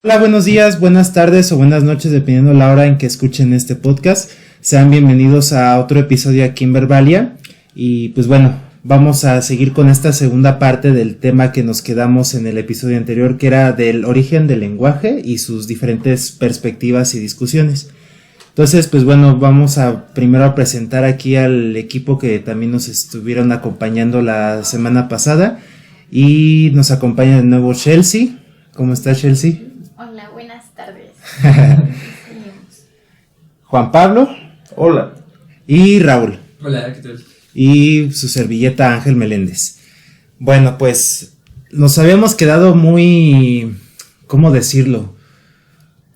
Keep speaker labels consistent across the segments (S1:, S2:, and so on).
S1: Hola, buenos días, buenas tardes o buenas noches, dependiendo de la hora en que escuchen este podcast. Sean bienvenidos a otro episodio aquí en Verbalia. Y pues bueno, vamos a seguir con esta segunda parte del tema que nos quedamos en el episodio anterior, que era del origen del lenguaje y sus diferentes perspectivas y discusiones. Entonces, pues bueno, vamos a primero a presentar aquí al equipo que también nos estuvieron acompañando la semana pasada. Y nos acompaña de nuevo Chelsea. ¿Cómo está, Chelsea?
S2: Hola, buenas tardes.
S1: Juan Pablo.
S3: Hola.
S1: Y Raúl.
S3: Hola, ¿qué tal?
S1: Y su servilleta Ángel Meléndez. Bueno, pues nos habíamos quedado muy, ¿cómo decirlo?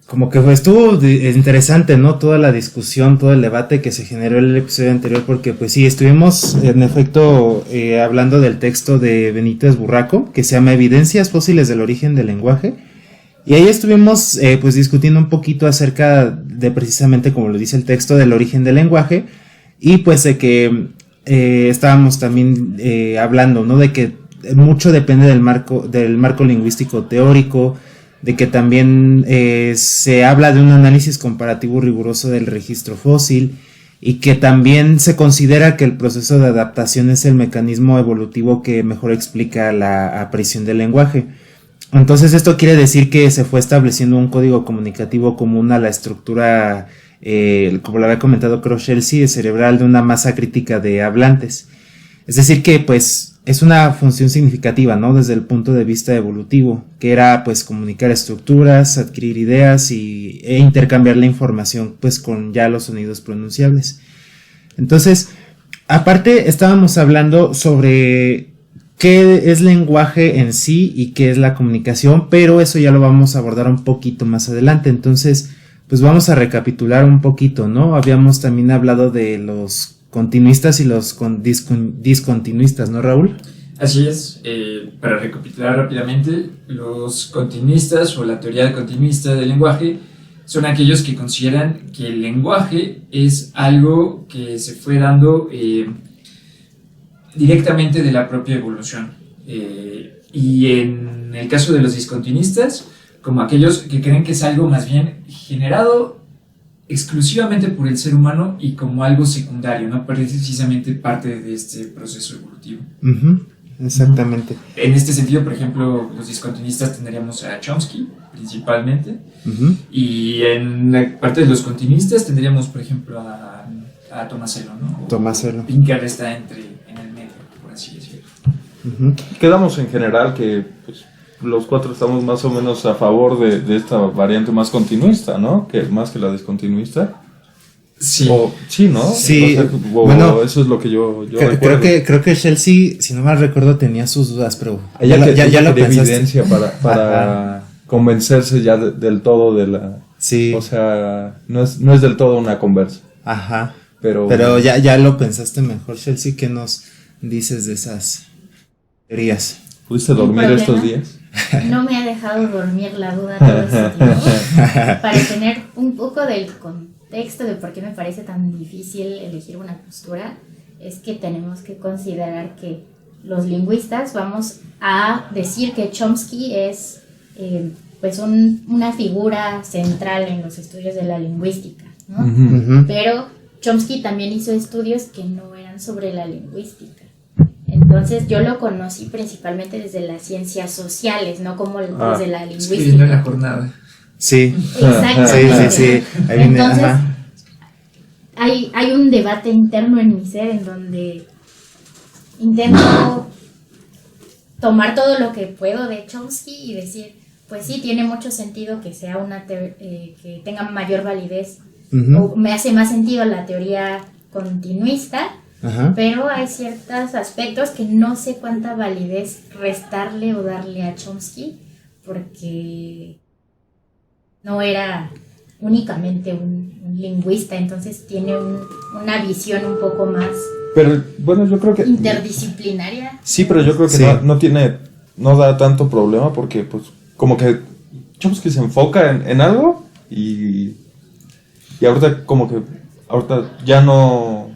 S1: Como que estuvo interesante, ¿no? Toda la discusión, todo el debate que se generó en el episodio anterior, porque pues sí, estuvimos en efecto hablando del texto de Benítez Burraco, que se llama Evidencias fósiles del origen del lenguaje, y ahí estuvimos pues discutiendo un poquito acerca de precisamente, como lo dice el texto, del origen del lenguaje, y pues de que estábamos también hablando, ¿no? De que mucho depende del marco lingüístico teórico, de que también se habla de un análisis comparativo riguroso del registro fósil y que también se considera que el proceso de adaptación es el mecanismo evolutivo que mejor explica la aparición del lenguaje. Entonces esto quiere decir que se fue estableciendo un código comunicativo común a la estructura, como lo había comentado creo Chelsea, cerebral de una masa crítica de hablantes. Es decir que pues es una función significativa, ¿no? Desde el punto de vista evolutivo, que era pues comunicar estructuras, adquirir ideas e intercambiar la información pues con ya los sonidos pronunciables. Entonces, aparte estábamos hablando sobre qué es lenguaje en sí y qué es la comunicación, pero eso ya lo vamos a abordar un poquito más adelante. Entonces, pues vamos a recapitular un poquito, ¿no? Habíamos también hablado de los continuistas y los discontinuistas, ¿no, Raúl?
S3: Así es, para recapitular rápidamente, los continuistas o la teoría continuista del lenguaje son aquellos que consideran que el lenguaje es algo que se fue dando directamente de la propia evolución. Y en el caso de los discontinuistas, como aquellos que creen que es algo más bien generado exclusivamente por el ser humano y como algo secundario, no precisamente parte de este proceso evolutivo.
S1: Exactamente.
S3: En este sentido, por ejemplo, los discontinuistas tendríamos a Chomsky, principalmente, y en la parte de los continuistas tendríamos, por ejemplo, a Tomasello, ¿no?
S1: Tomasello.
S3: Pinker está en el medio, por así decirlo.
S4: Quedamos en general que pues, los cuatro estamos más o menos a favor de esta variante más continuista, ¿no? Que más que la discontinuista.
S3: Sí.
S4: Sí, ¿no?
S1: Sí.
S4: Bueno, eso es lo que yo recuerdo.
S1: Creo que Chelsea, si no mal recuerdo, tenía sus dudas, pero
S4: ya lo
S1: pensaste.
S4: Evidencia para convencerse ya del todo de la...
S1: Sí.
S4: O sea, no es del todo una conversa.
S1: Ajá.
S4: Pero
S1: ya lo pensaste mejor, Chelsea. ¿Qué nos dices de esas teorías?
S4: ¿Pudiste dormir estos días?
S2: No me ha dejado dormir la duda todo ese tiempo. Para tener un poco del contexto de por qué me parece tan difícil elegir una postura, es que tenemos que considerar que los lingüistas vamos a decir que Chomsky es pues una figura central en los estudios de la lingüística, ¿no? Pero Chomsky también hizo estudios que no eran sobre la lingüística. Entonces yo lo conocí principalmente desde las ciencias sociales, no como desde la lingüística.
S3: Escribiendo en la jornada.
S1: Sí.
S2: Exactamente.
S1: Sí. Ahí viene,
S2: entonces, hay un debate interno en mi ser en donde intento tomar todo lo que puedo de Chomsky y decir, pues sí, tiene mucho sentido que sea que tenga mayor validez, o me hace más sentido la teoría continuista. Pero hay ciertos aspectos que no sé cuánta validez restarle o darle a Chomsky, porque no era únicamente un lingüista, entonces tiene una visión un poco más
S4: pero bueno, yo creo que
S2: interdisciplinaria.
S4: Sí, pero yo creo que no da tanto problema porque pues como que Chomsky se enfoca en algo y ahorita como que ya no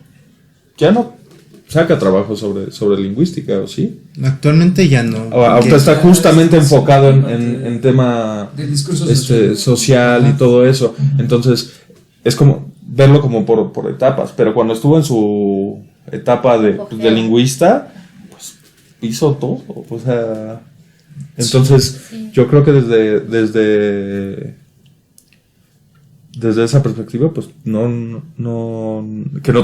S4: saca trabajo sobre lingüística, ¿o sí?
S1: Actualmente ya no.
S4: Ahorita está justamente enfocado en tema
S3: del discurso
S4: social y todo eso. Entonces, es como verlo como por etapas. Pero cuando estuvo en su etapa de lingüista, pues hizo todo. O sea, entonces,
S2: sí.
S4: yo creo que desde esa perspectiva, pues que no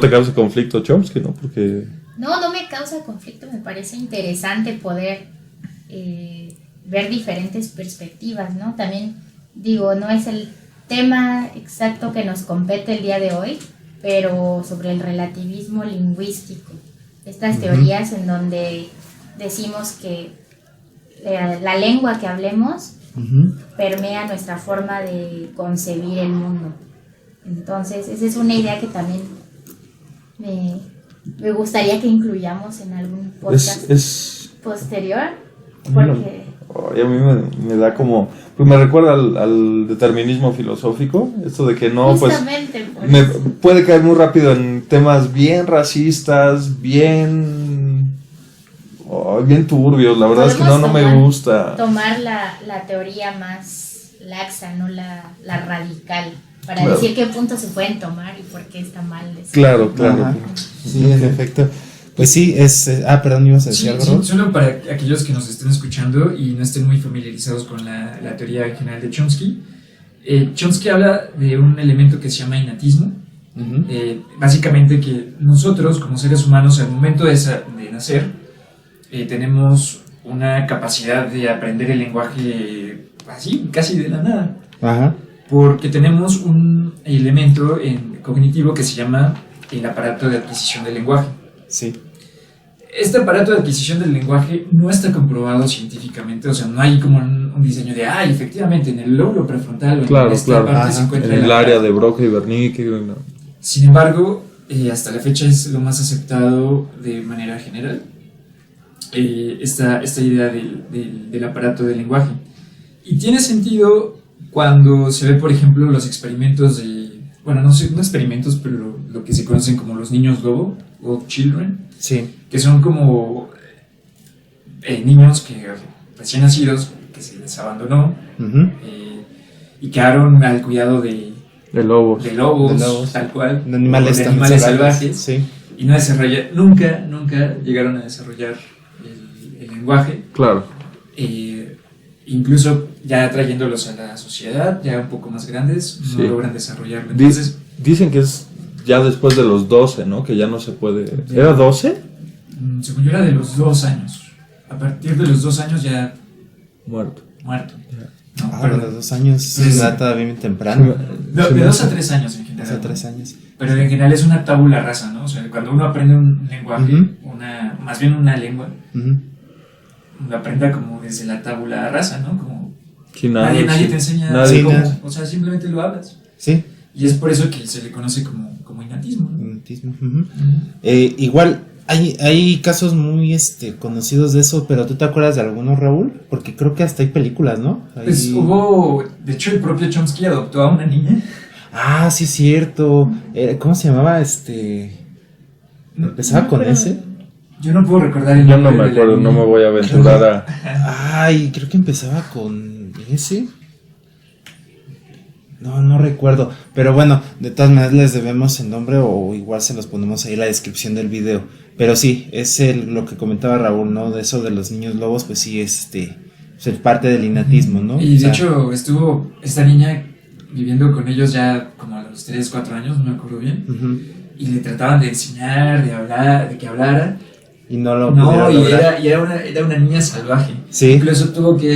S4: te cause conflicto Chomsky, ¿no? Porque
S2: No me causa conflicto, me parece interesante poder ver diferentes perspectivas, ¿no? También digo, no es el tema exacto que nos compete el día de hoy, pero sobre el relativismo lingüístico, estas teorías en donde decimos que la lengua que hablemos permea nuestra forma de concebir el mundo. Entonces, esa es una idea que también me gustaría que incluyamos en algún podcast posterior, porque
S4: a mí me da como, pues me recuerda al determinismo filosófico, esto de que no,
S2: justamente,
S4: pues me puede caer muy rápido en temas bien racistas, bien turbios, la verdad es que no me gusta.
S2: Tomar la teoría más laxa, no la radical, para
S4: Claro.
S2: decir qué puntos se pueden tomar y por qué está mal decir.
S4: Claro.
S1: Ajá. Sí, en efecto. Pues sí, perdón, ibas a decir algo,
S3: Sí,
S1: Raúl.
S3: solo para aquellos que nos estén escuchando y no estén muy familiarizados con la teoría general de Chomsky. Chomsky habla de un elemento que se llama innatismo. Básicamente que nosotros como seres humanos al momento de nacer tenemos una capacidad de aprender el lenguaje así, casi de la nada.
S1: Ajá.
S3: Porque tenemos un elemento cognitivo que se llama el aparato de adquisición del lenguaje.
S1: Sí.
S3: Este aparato de adquisición del lenguaje no está comprobado científicamente, o sea, no hay como un diseño de, efectivamente, en el lóbulo prefrontal o en esta parte se encuentra
S4: en el área de Broca y Wernicke. No.
S3: Sin embargo, hasta la fecha es lo más aceptado de manera general, esta idea del aparato del lenguaje. Y tiene sentido cuando se ve, por ejemplo, los experimentos no experimentos, pero lo que se conocen como los niños lobo, o children,
S1: Sí.
S3: que son como niños que recién nacidos, que se les abandonó y quedaron al cuidado de lobos, tal cual,
S1: De animales,
S3: de animales salvajes,
S1: Sí.
S3: y no nunca llegaron a desarrollar el lenguaje.
S4: Claro.
S3: Incluso ya trayéndolos a la sociedad, ya un poco más grandes, no logran desarrollarlo. Entonces,
S4: Dicen que es ya después de los 12, ¿no? Que ya no se puede. ¿Era 12?
S3: según yo era de los 2 años. A partir de los 2 años ya
S4: Muerto.
S3: No,
S1: Pero los 2 años
S3: Sí,
S1: es
S3: sí.
S1: edad todavía bien temprano.
S3: de 2 a 3 años en general.
S1: 2 a 3 años.
S3: Pero en general es una tabula rasa, ¿no? O sea, cuando uno aprende un lenguaje, más bien una lengua, uno aprende como desde la tabula rasa, ¿no? Como nadie te enseña cómo, o sea, simplemente lo hablas.
S1: Sí.
S3: Y es por eso que se le conoce como innatismo, ¿no?
S1: Innatismo. Igual, hay casos muy conocidos de eso, pero ¿tú te acuerdas de alguno, Raúl? Porque creo que hasta hay películas, ¿no?
S3: Pues de hecho el propio Chomsky adoptó a una niña.
S1: Ah, sí es cierto. ¿Cómo se llamaba? ¿Empezaba con ese?
S3: Yo no puedo recordar el
S4: Yo
S3: nombre.
S4: no me acuerdo, no me voy a aventurar a.
S1: Ay, creo que empezaba con ese. No recuerdo. Pero bueno, de todas maneras les debemos el nombre o igual se los ponemos ahí en la descripción del video. Pero sí, es lo que comentaba Raúl, ¿no? De eso de los niños lobos, pues sí, es parte del innatismo, ¿no?
S3: Y de hecho estuvo esta niña viviendo con ellos ya como a los 3, 4 años, no me acuerdo bien. Y le trataban de enseñar, de hablar, de que hablara.
S1: Y no lo
S3: No, y
S1: lograr.
S3: era una niña salvaje.
S1: Sí.
S3: Incluso tuvo que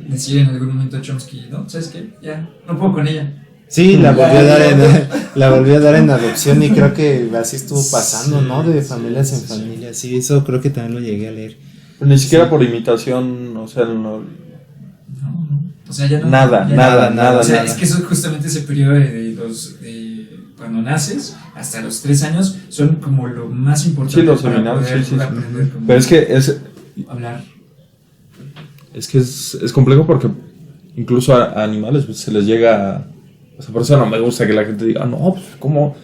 S3: decir en algún momento a Chomsky, ¿no? ¿Sabes qué? Ya, no puedo con ella.
S1: Sí, la volvió a dar en adopción y creo que así estuvo pasando, ¿no? De familias en familias. Sí, eso creo que también lo llegué a leer.
S4: Pero ni siquiera por imitación, o sea, no.
S3: No. O sea, ya no.
S4: Nada.
S3: O sea, es que eso justamente ese periodo de cuando naces hasta los 3 años son como lo más importante.
S4: Sí, los
S3: para
S4: seminarios,
S3: poder
S4: sí.
S3: aprender cómo
S4: Pero es que
S3: hablar.
S4: es complejo porque incluso a animales pues, se les llega. O sea, por eso no me gusta que la gente diga, no, pues, ¿cómo?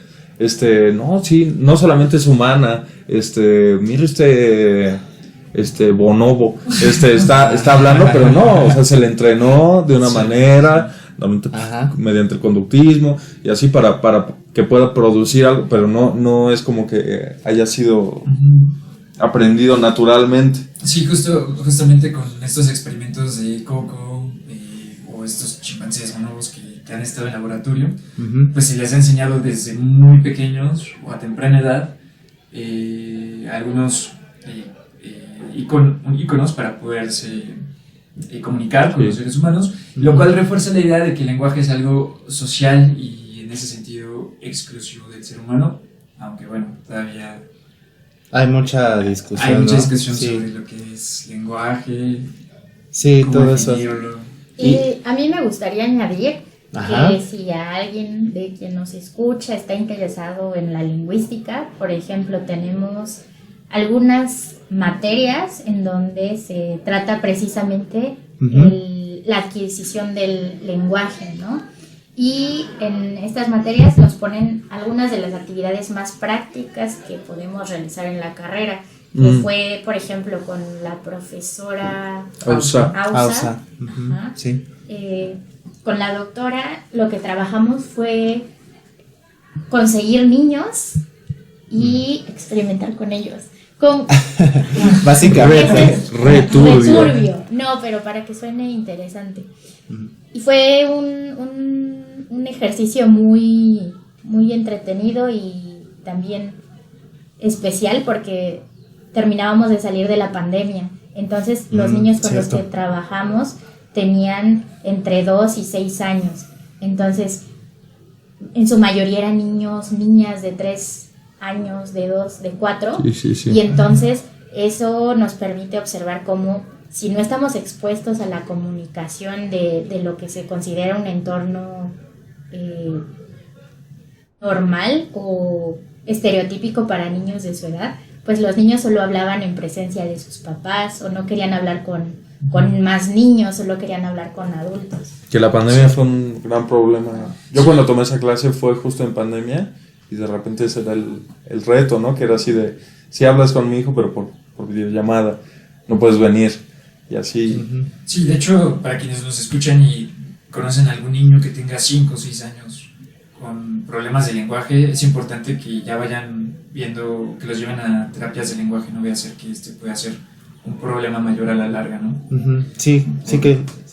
S4: no, sí, no solamente es humana, mire Bonobo, está hablando, pero no, o sea, se le entrenó de una manera, mediante el conductismo, y así para que pueda producir algo, pero no es como que haya sido aprendido naturalmente.
S3: Sí, justamente con estos experimentos de Coco o estos chimpancés bonobos que han estado en laboratorio, pues se les ha enseñado desde muy pequeños o a temprana edad algunos iconos para poderse comunicar con los seres humanos, lo cual refuerza la idea de que el lenguaje es algo social y en ese sentido exclusivo del ser humano, aunque bueno, todavía
S1: hay mucha discusión.
S3: Hay mucha discusión
S1: sí.
S3: sobre lo que es lenguaje.
S1: Sí, todo eso.
S2: Y a mí me gustaría añadir
S1: Ajá.
S2: que si alguien de quien nos escucha está interesado en la lingüística, por ejemplo, tenemos algunas materias en donde se trata precisamente la adquisición del lenguaje, ¿no? Y en estas materias nos ponen algunas de las actividades más prácticas que podemos realizar en la carrera. Que fue, por ejemplo, con la profesora
S1: Ausa. Sí.
S2: Con la doctora lo que trabajamos fue conseguir niños y experimentar con ellos.
S1: Básicamente.
S2: Returbio. No, pero para que suene interesante. Y fue un ejercicio muy, muy entretenido y también especial porque terminábamos de salir de la pandemia. Entonces los niños con los que trabajamos tenían entre 2 y 6 años. Entonces, en su mayoría eran niños, niñas de 3 años, de 2, de 4.
S4: Sí.
S2: Y entonces eso nos permite observar cómo, si no estamos expuestos a la comunicación de lo que se considera un entorno normal o estereotípico para niños de su edad, pues los niños solo hablaban en presencia de sus papás o no querían hablar con más niños, solo querían hablar con adultos.
S4: Que la pandemia fue un gran problema. Yo cuando tomé esa clase fue justo en pandemia y de repente ese era el reto, ¿no? Que era así de, sí hablas con mi hijo, pero por videollamada, no puedes venir. Y así.
S3: Sí, de hecho, para quienes nos escuchan y conocen a algún niño que tenga 5 o 6 años con problemas de lenguaje, es importante que ya vayan viendo, que los lleven a terapias de lenguaje, no voy a hacer que pueda ser un problema mayor a la larga, ¿no?
S1: Sí,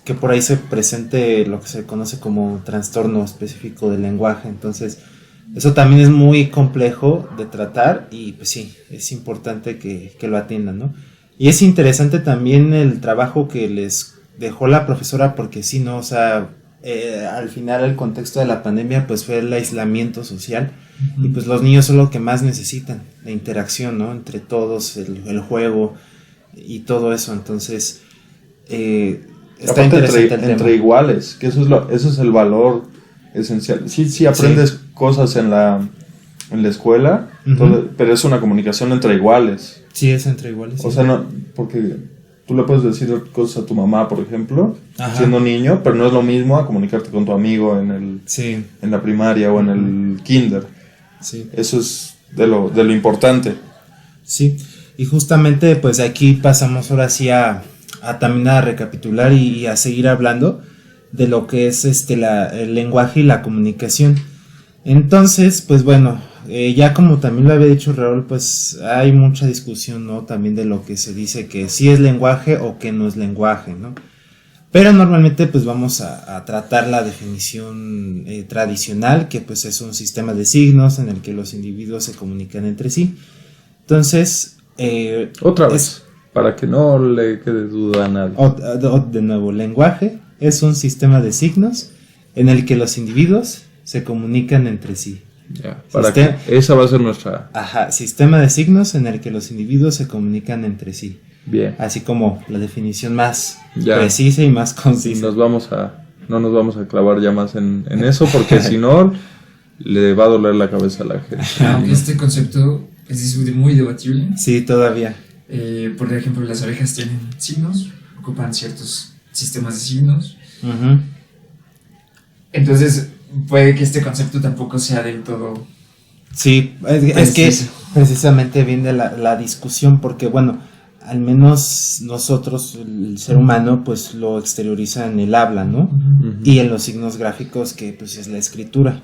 S1: que por ahí se presente lo que se conoce como trastorno específico del lenguaje. Entonces, eso también es muy complejo de tratar y pues sí, es importante que lo atiendan, ¿no? Y es interesante también el trabajo que les dejó la profesora porque sí, ¿no? O sea, al final el contexto de la pandemia pues fue el aislamiento social y pues los niños son lo que más necesitan, la interacción, ¿no? Entre todos, el juego y todo eso. Entonces, está interesante el tema.
S4: Entre iguales, que eso es el valor esencial. Sí aprendes cosas en la escuela, pero es una comunicación entre iguales.
S1: Sí, es entre iguales.
S4: O sea, no, porque tú le puedes decir cosas a tu mamá, por ejemplo, siendo niño, pero no es lo mismo a comunicarte con tu amigo en la primaria o en el kinder.
S1: Sí.
S4: Eso es de lo importante.
S1: Sí, y justamente pues aquí pasamos ahora sí a también a recapitular y a seguir hablando de lo que es el lenguaje y la comunicación. Entonces, pues bueno, ya como también lo había dicho Raúl, pues hay mucha discusión, ¿no? También de lo que se dice que sí es lenguaje o que no es lenguaje, ¿no? Pero normalmente pues vamos a tratar la definición tradicional, que pues es un sistema de signos en el que los individuos se comunican entre sí. Entonces...
S4: Otra vez, para que no le quede duda a nadie.
S1: De nuevo, lenguaje es un sistema de signos en el que los individuos se comunican entre sí.
S4: Ya, esa va a ser nuestra...
S1: Sistema de signos en el que los individuos se comunican entre sí.
S4: Bien.
S1: Así como la definición más precisa y más concisa.
S4: No nos vamos a clavar ya más en eso, porque si no, le va a doler la cabeza a la gente.
S3: Aunque este concepto es muy debatible.
S1: Sí, todavía.
S3: Por ejemplo, las abejas tienen signos, ocupan ciertos sistemas de signos.
S1: Uh-huh.
S3: Entonces, puede que este concepto tampoco sea del todo
S1: Sí, es que precisamente viene la discusión, porque bueno, al menos nosotros, el ser humano, pues lo exterioriza en el habla, ¿no? Y en los signos gráficos, que pues es la escritura.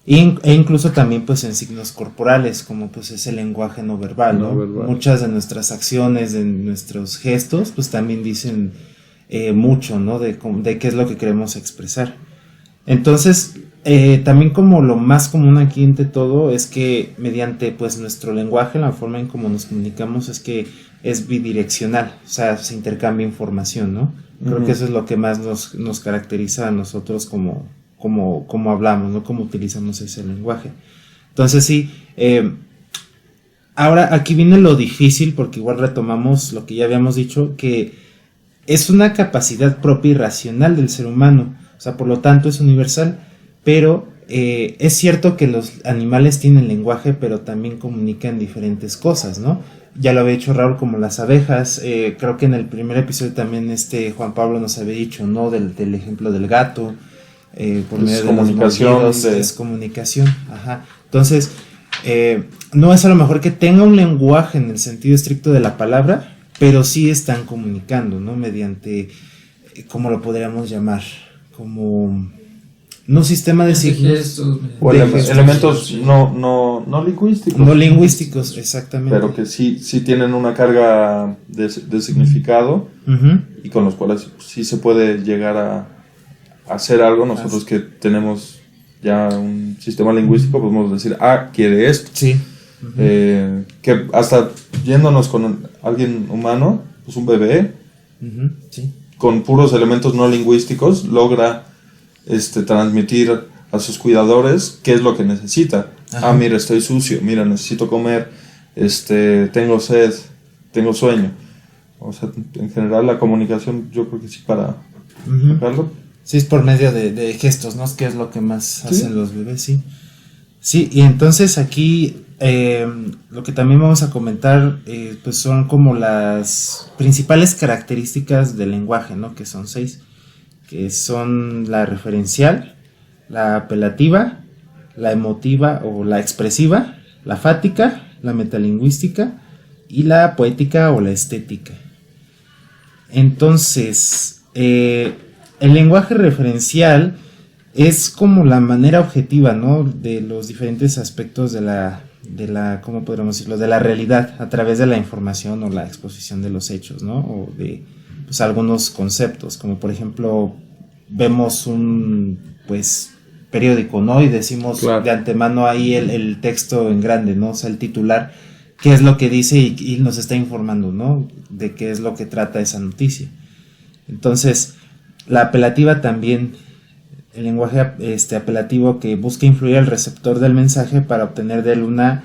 S1: E incluso también pues en signos corporales, como pues es el lenguaje no verbal, ¿no? Muchas de nuestras acciones, de nuestros gestos, pues también dicen mucho, ¿no? De qué es lo que queremos expresar. Entonces, también como lo más común aquí entre todo es que mediante pues nuestro lenguaje, la forma en cómo nos comunicamos es que es bidireccional, o sea, se intercambia información, ¿no? Creo que eso es lo que más nos caracteriza a nosotros como hablamos, ¿no? Cómo utilizamos ese lenguaje. Entonces sí, ahora aquí viene lo difícil, porque igual retomamos lo que ya habíamos dicho, que es una capacidad propia y racional del ser humano, o sea, por lo tanto es universal, pero es cierto que los animales tienen lenguaje, pero también comunican diferentes cosas, ¿no? Ya lo había dicho Raúl, como las abejas, creo que en el primer episodio también Juan Pablo nos había dicho, ¿no? Del ejemplo del gato, por medio de
S4: comunicación,
S1: los mordidos, es comunicación, ajá. Entonces, no es a lo mejor que tenga un lenguaje en el sentido estricto de la palabra, pero sí están comunicando, ¿no? Mediante, ¿cómo lo podríamos llamar? Como no sistema de signos
S4: o elementos no lingüísticos.
S1: No lingüísticos, exactamente.
S4: Pero que sí tienen una carga de significado, y con los cuales sí se puede llegar a hacer algo. Nosotros que tenemos ya un sistema lingüístico podemos decir, quiere esto.
S1: Sí.
S4: Que hasta yéndonos con alguien humano, pues un bebé,
S1: sí,
S4: con puros elementos no lingüísticos logra transmitir a sus cuidadores qué es lo que necesita. Mira, estoy sucio, mira, necesito comer, tengo sed, tengo sueño. O sea, en general la comunicación, yo creo que sí, para sacarlo.
S1: Sí, es por medio de gestos, ¿no? Que es lo que más hacen los bebés, sí. Sí, y entonces aquí lo que también vamos a comentar pues son como las principales características del lenguaje, ¿no? Que son 6, que son la referencial, la apelativa, la emotiva o la expresiva, la fática, la metalingüística y la poética o la estética. Entonces, el lenguaje referencial es como la manera objetiva, ¿no? De los diferentes aspectos de la ¿cómo podríamos decirlo? De la realidad a través de la información o la exposición de los hechos, ¿no? O de pues algunos conceptos, como por ejemplo vemos un pues periódico, ¿no? Y decimos de antemano ahí el texto en grande, ¿no? O sea, el titular, qué es lo que dice y nos está informando, ¿no? De qué es lo que trata esa noticia. Entonces, la apelativa también, el lenguaje apelativo que busca influir al receptor del mensaje para obtener de él una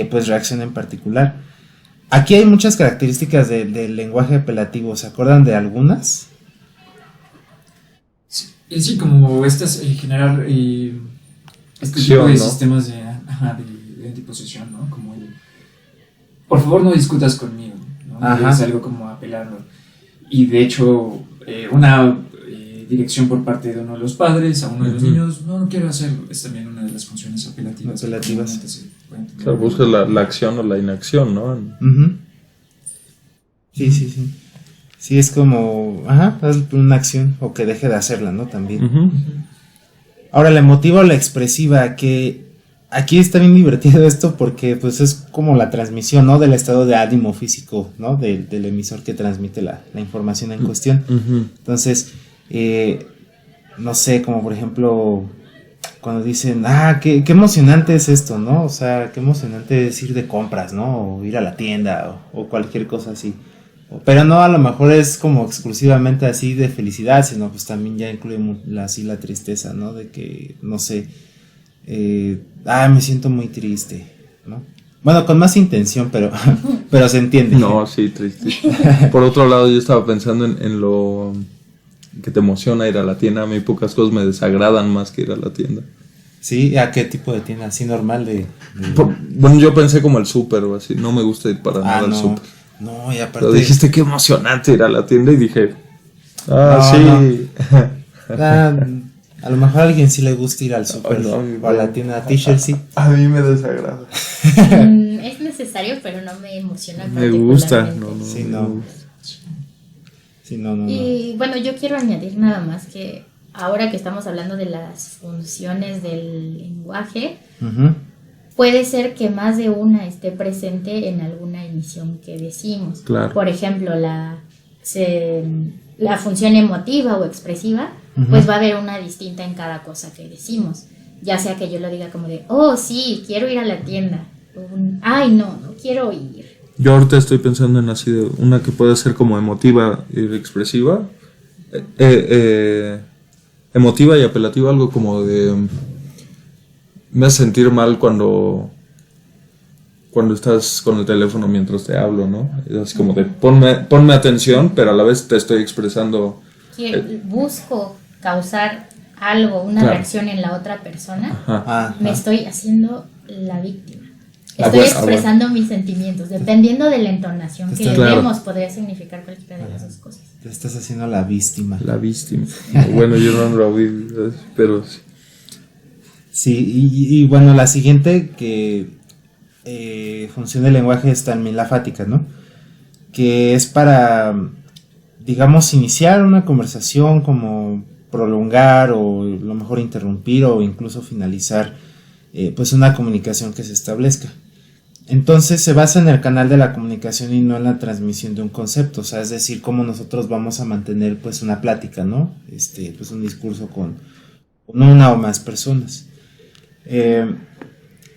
S1: pues reacción en particular. Aquí hay muchas características del lenguaje apelativo, ¿se acuerdan de algunas?
S3: Sí, como estas, generar este tipo de sistemas de antiposición, ¿no? Como por favor no discutas conmigo, ¿no? Es algo como apelarlo. Y de hecho, una dirección por parte de uno de los padres a uno de los niños, no quiero hacerlo, es también una de las funciones apelativas.
S4: Claro, buscas la acción o la inacción, ¿no?
S1: Sí. Sí, es como, haz una acción o que deje de hacerla, ¿no? También. Ahora, la emotiva o la expresiva, que aquí está bien divertido esto porque pues es como la transmisión, ¿no? Del estado de ánimo físico, ¿no? Del emisor que transmite la información en cuestión. Entonces, no sé, como por ejemplo, cuando dicen, qué emocionante es esto, ¿no? O sea, qué emocionante es ir de compras, ¿no? O ir a la tienda o cualquier cosa así. Pero no, a lo mejor es como exclusivamente así de felicidad, sino pues también ya incluye así la tristeza, ¿no? De que, no sé, me siento muy triste, ¿no? Bueno, con más intención, pero se entiende.
S4: No, sí, triste. Por otro lado, yo estaba pensando en lo que te emociona ir a la tienda. A mí pocas cosas me desagradan más que ir a la tienda.
S1: ¿Sí? ¿A qué tipo de tienda? ¿Así normal
S4: Bueno, yo pensé como el súper o así. No me gusta ir para nada al súper.
S1: No, y aparte...
S4: Pero dijiste qué emocionante ir a la tienda y dije... sí.
S1: A lo mejor a alguien sí le gusta ir al super
S4: Ay, no,
S1: o a la tienda de t-shirt, sí.
S4: A mí me desagrada.
S2: Es necesario, pero no me emociona.
S4: Me gusta.
S2: particularmente.
S1: Sí, no. Sí, no.
S2: Y bueno, yo quiero añadir nada más que ahora que estamos hablando de las funciones del lenguaje,
S1: Ujú.
S2: puede ser que más de una esté presente en alguna emisión que decimos.
S4: Claro.
S2: Por ejemplo, la función emotiva o expresiva,
S1: Ujú.
S2: pues va a haber una distinta en cada cosa que decimos. Ya sea que yo lo diga como de, oh, sí, quiero ir a la tienda. O ay, no quiero ir.
S4: Yo ahorita estoy pensando en así de una que puede ser como emotiva y expresiva. Emotiva y apelativa, algo como de... Me hace sentir mal cuando estás con el teléfono mientras te hablo, ¿no? Es así como de ponme atención, pero a la vez te estoy expresando...
S2: Busco causar algo, una
S4: Claro.
S2: reacción en la otra persona.
S4: Ajá.
S2: Me estoy haciendo la víctima.
S4: Ah,
S2: Estoy
S4: bueno,
S2: expresando mis sentimientos. Dependiendo de la entonación que le
S4: Claro.
S2: demos, podría significar cualquiera de las dos cosas.
S1: Te estás haciendo la víctima.
S4: La víctima. Bueno, yo no lo vi, pero sí.
S1: Sí, y bueno, la siguiente que función del lenguaje es también la fática, ¿no? Que es para, digamos, iniciar una conversación, como prolongar o lo mejor interrumpir o incluso finalizar pues una comunicación que se establezca. Entonces se basa en el canal de la comunicación y no en la transmisión de un concepto, o sea, es decir, cómo nosotros vamos a mantener pues una plática, ¿no? Pues un discurso con una o más personas.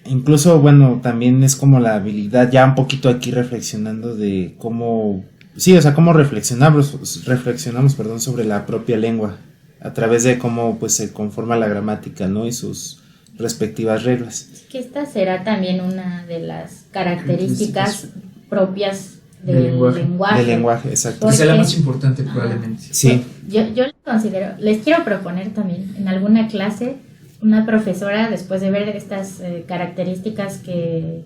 S1: Incluso, bueno, también es como la habilidad, ya un poquito aquí reflexionando de cómo, sí, o sea, cómo reflexionamos, perdón, sobre la propia lengua, a través de cómo pues se conforma la gramática, ¿no? Y sus respectivas reglas.
S2: Que esta será también una de las características propias del lenguaje.
S1: Del lenguaje, exacto.
S3: Quizá la
S2: Porque-
S3: más importante probablemente.
S1: Sí,
S2: Yo lo considero, les quiero proponer también en alguna clase, una profesora, después de ver estas características que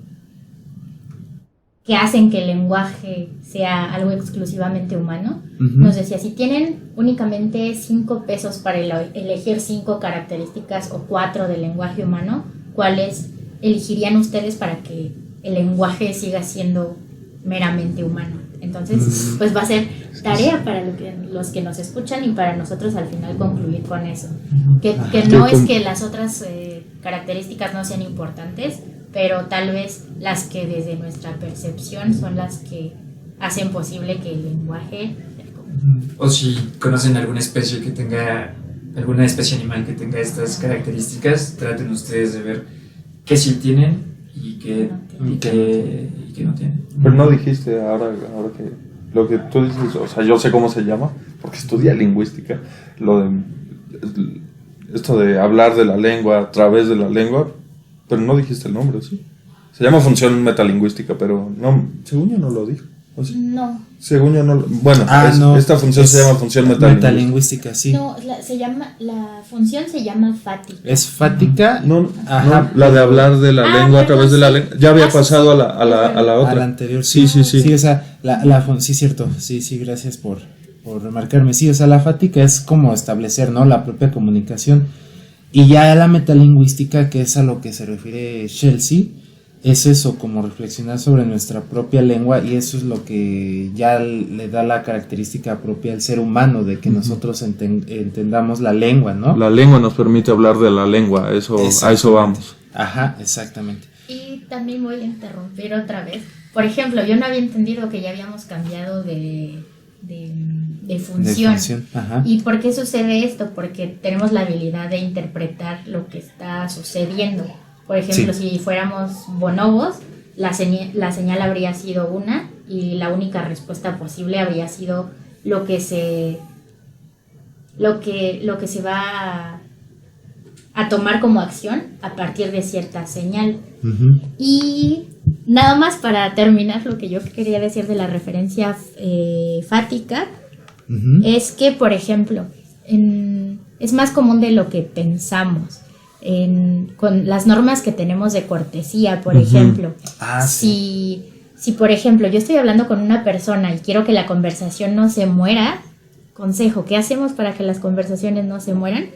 S2: hacen que el lenguaje sea algo exclusivamente humano,
S1: Ujú.
S2: nos decía, si tienen únicamente 5 pesos para elegir 5 características o 4 del lenguaje humano, ¿cuáles elegirían ustedes para que el lenguaje siga siendo meramente humano? Entonces, pues va a ser tarea para los que nos escuchan y para nosotros al final concluir con eso. Que no es que las otras características no sean importantes, pero tal vez las que desde nuestra percepción son las que hacen posible que el lenguaje...
S3: O si conocen alguna especie que tenga, alguna especie animal que tenga estas características, traten ustedes de ver qué sí tienen y qué no tienen.
S4: Pero no dijiste ahora que lo que tú dices, o sea, yo sé cómo se llama, porque estudié lingüística, esto de hablar de la lengua a través de la lengua, pero no dijiste el nombre, ¿sí? Se llama función metalingüística, pero no, según yo no lo dijo, ¿o sí?
S2: No,
S4: Según yo no lo, bueno,
S1: no,
S4: esta función se llama función metalingüística.
S1: sí.
S2: no, la función se llama fática.
S1: Es fática.
S4: No,
S1: Ajá.
S4: la de hablar de la lengua a
S2: perdón,
S4: través de la
S2: sí.
S4: lengua. Ya había
S2: Sí,
S4: pasado
S2: sí.
S4: a la otra.
S1: A la anterior.
S4: Sí.
S1: Sí, o sea, sí, cierto. Sí, gracias por remarcarme. Sí, o sea, la fática es como establecer, ¿no? La propia comunicación. Y ya la metalingüística, que es a lo que se refiere Chelsea, es eso, como reflexionar sobre nuestra propia lengua, y eso es lo que ya le da la característica propia al ser humano, de que nosotros entendamos la lengua, ¿no?
S4: La lengua nos permite hablar de la lengua, a eso vamos.
S1: Ajá, exactamente.
S2: Y también voy a interrumpir otra vez. Por ejemplo, yo no había entendido que ya habíamos cambiado de función.
S1: Ajá.
S2: ¿Y por qué sucede esto? Porque tenemos la habilidad de interpretar lo que está sucediendo. Por ejemplo, si fuéramos bonobos, la señal habría sido una y la única respuesta posible habría sido lo que se va a tomar como acción a partir de cierta señal.
S1: Ujú.
S2: Y nada más para terminar lo que yo quería decir de la referencia fática,
S1: Ujú.
S2: es que, por ejemplo, es más común de lo que pensamos. Con las normas que tenemos de cortesía, por ejemplo, si por ejemplo yo estoy hablando con una persona y quiero que la conversación no se muera, consejo, ¿qué hacemos para que las conversaciones no se mueran?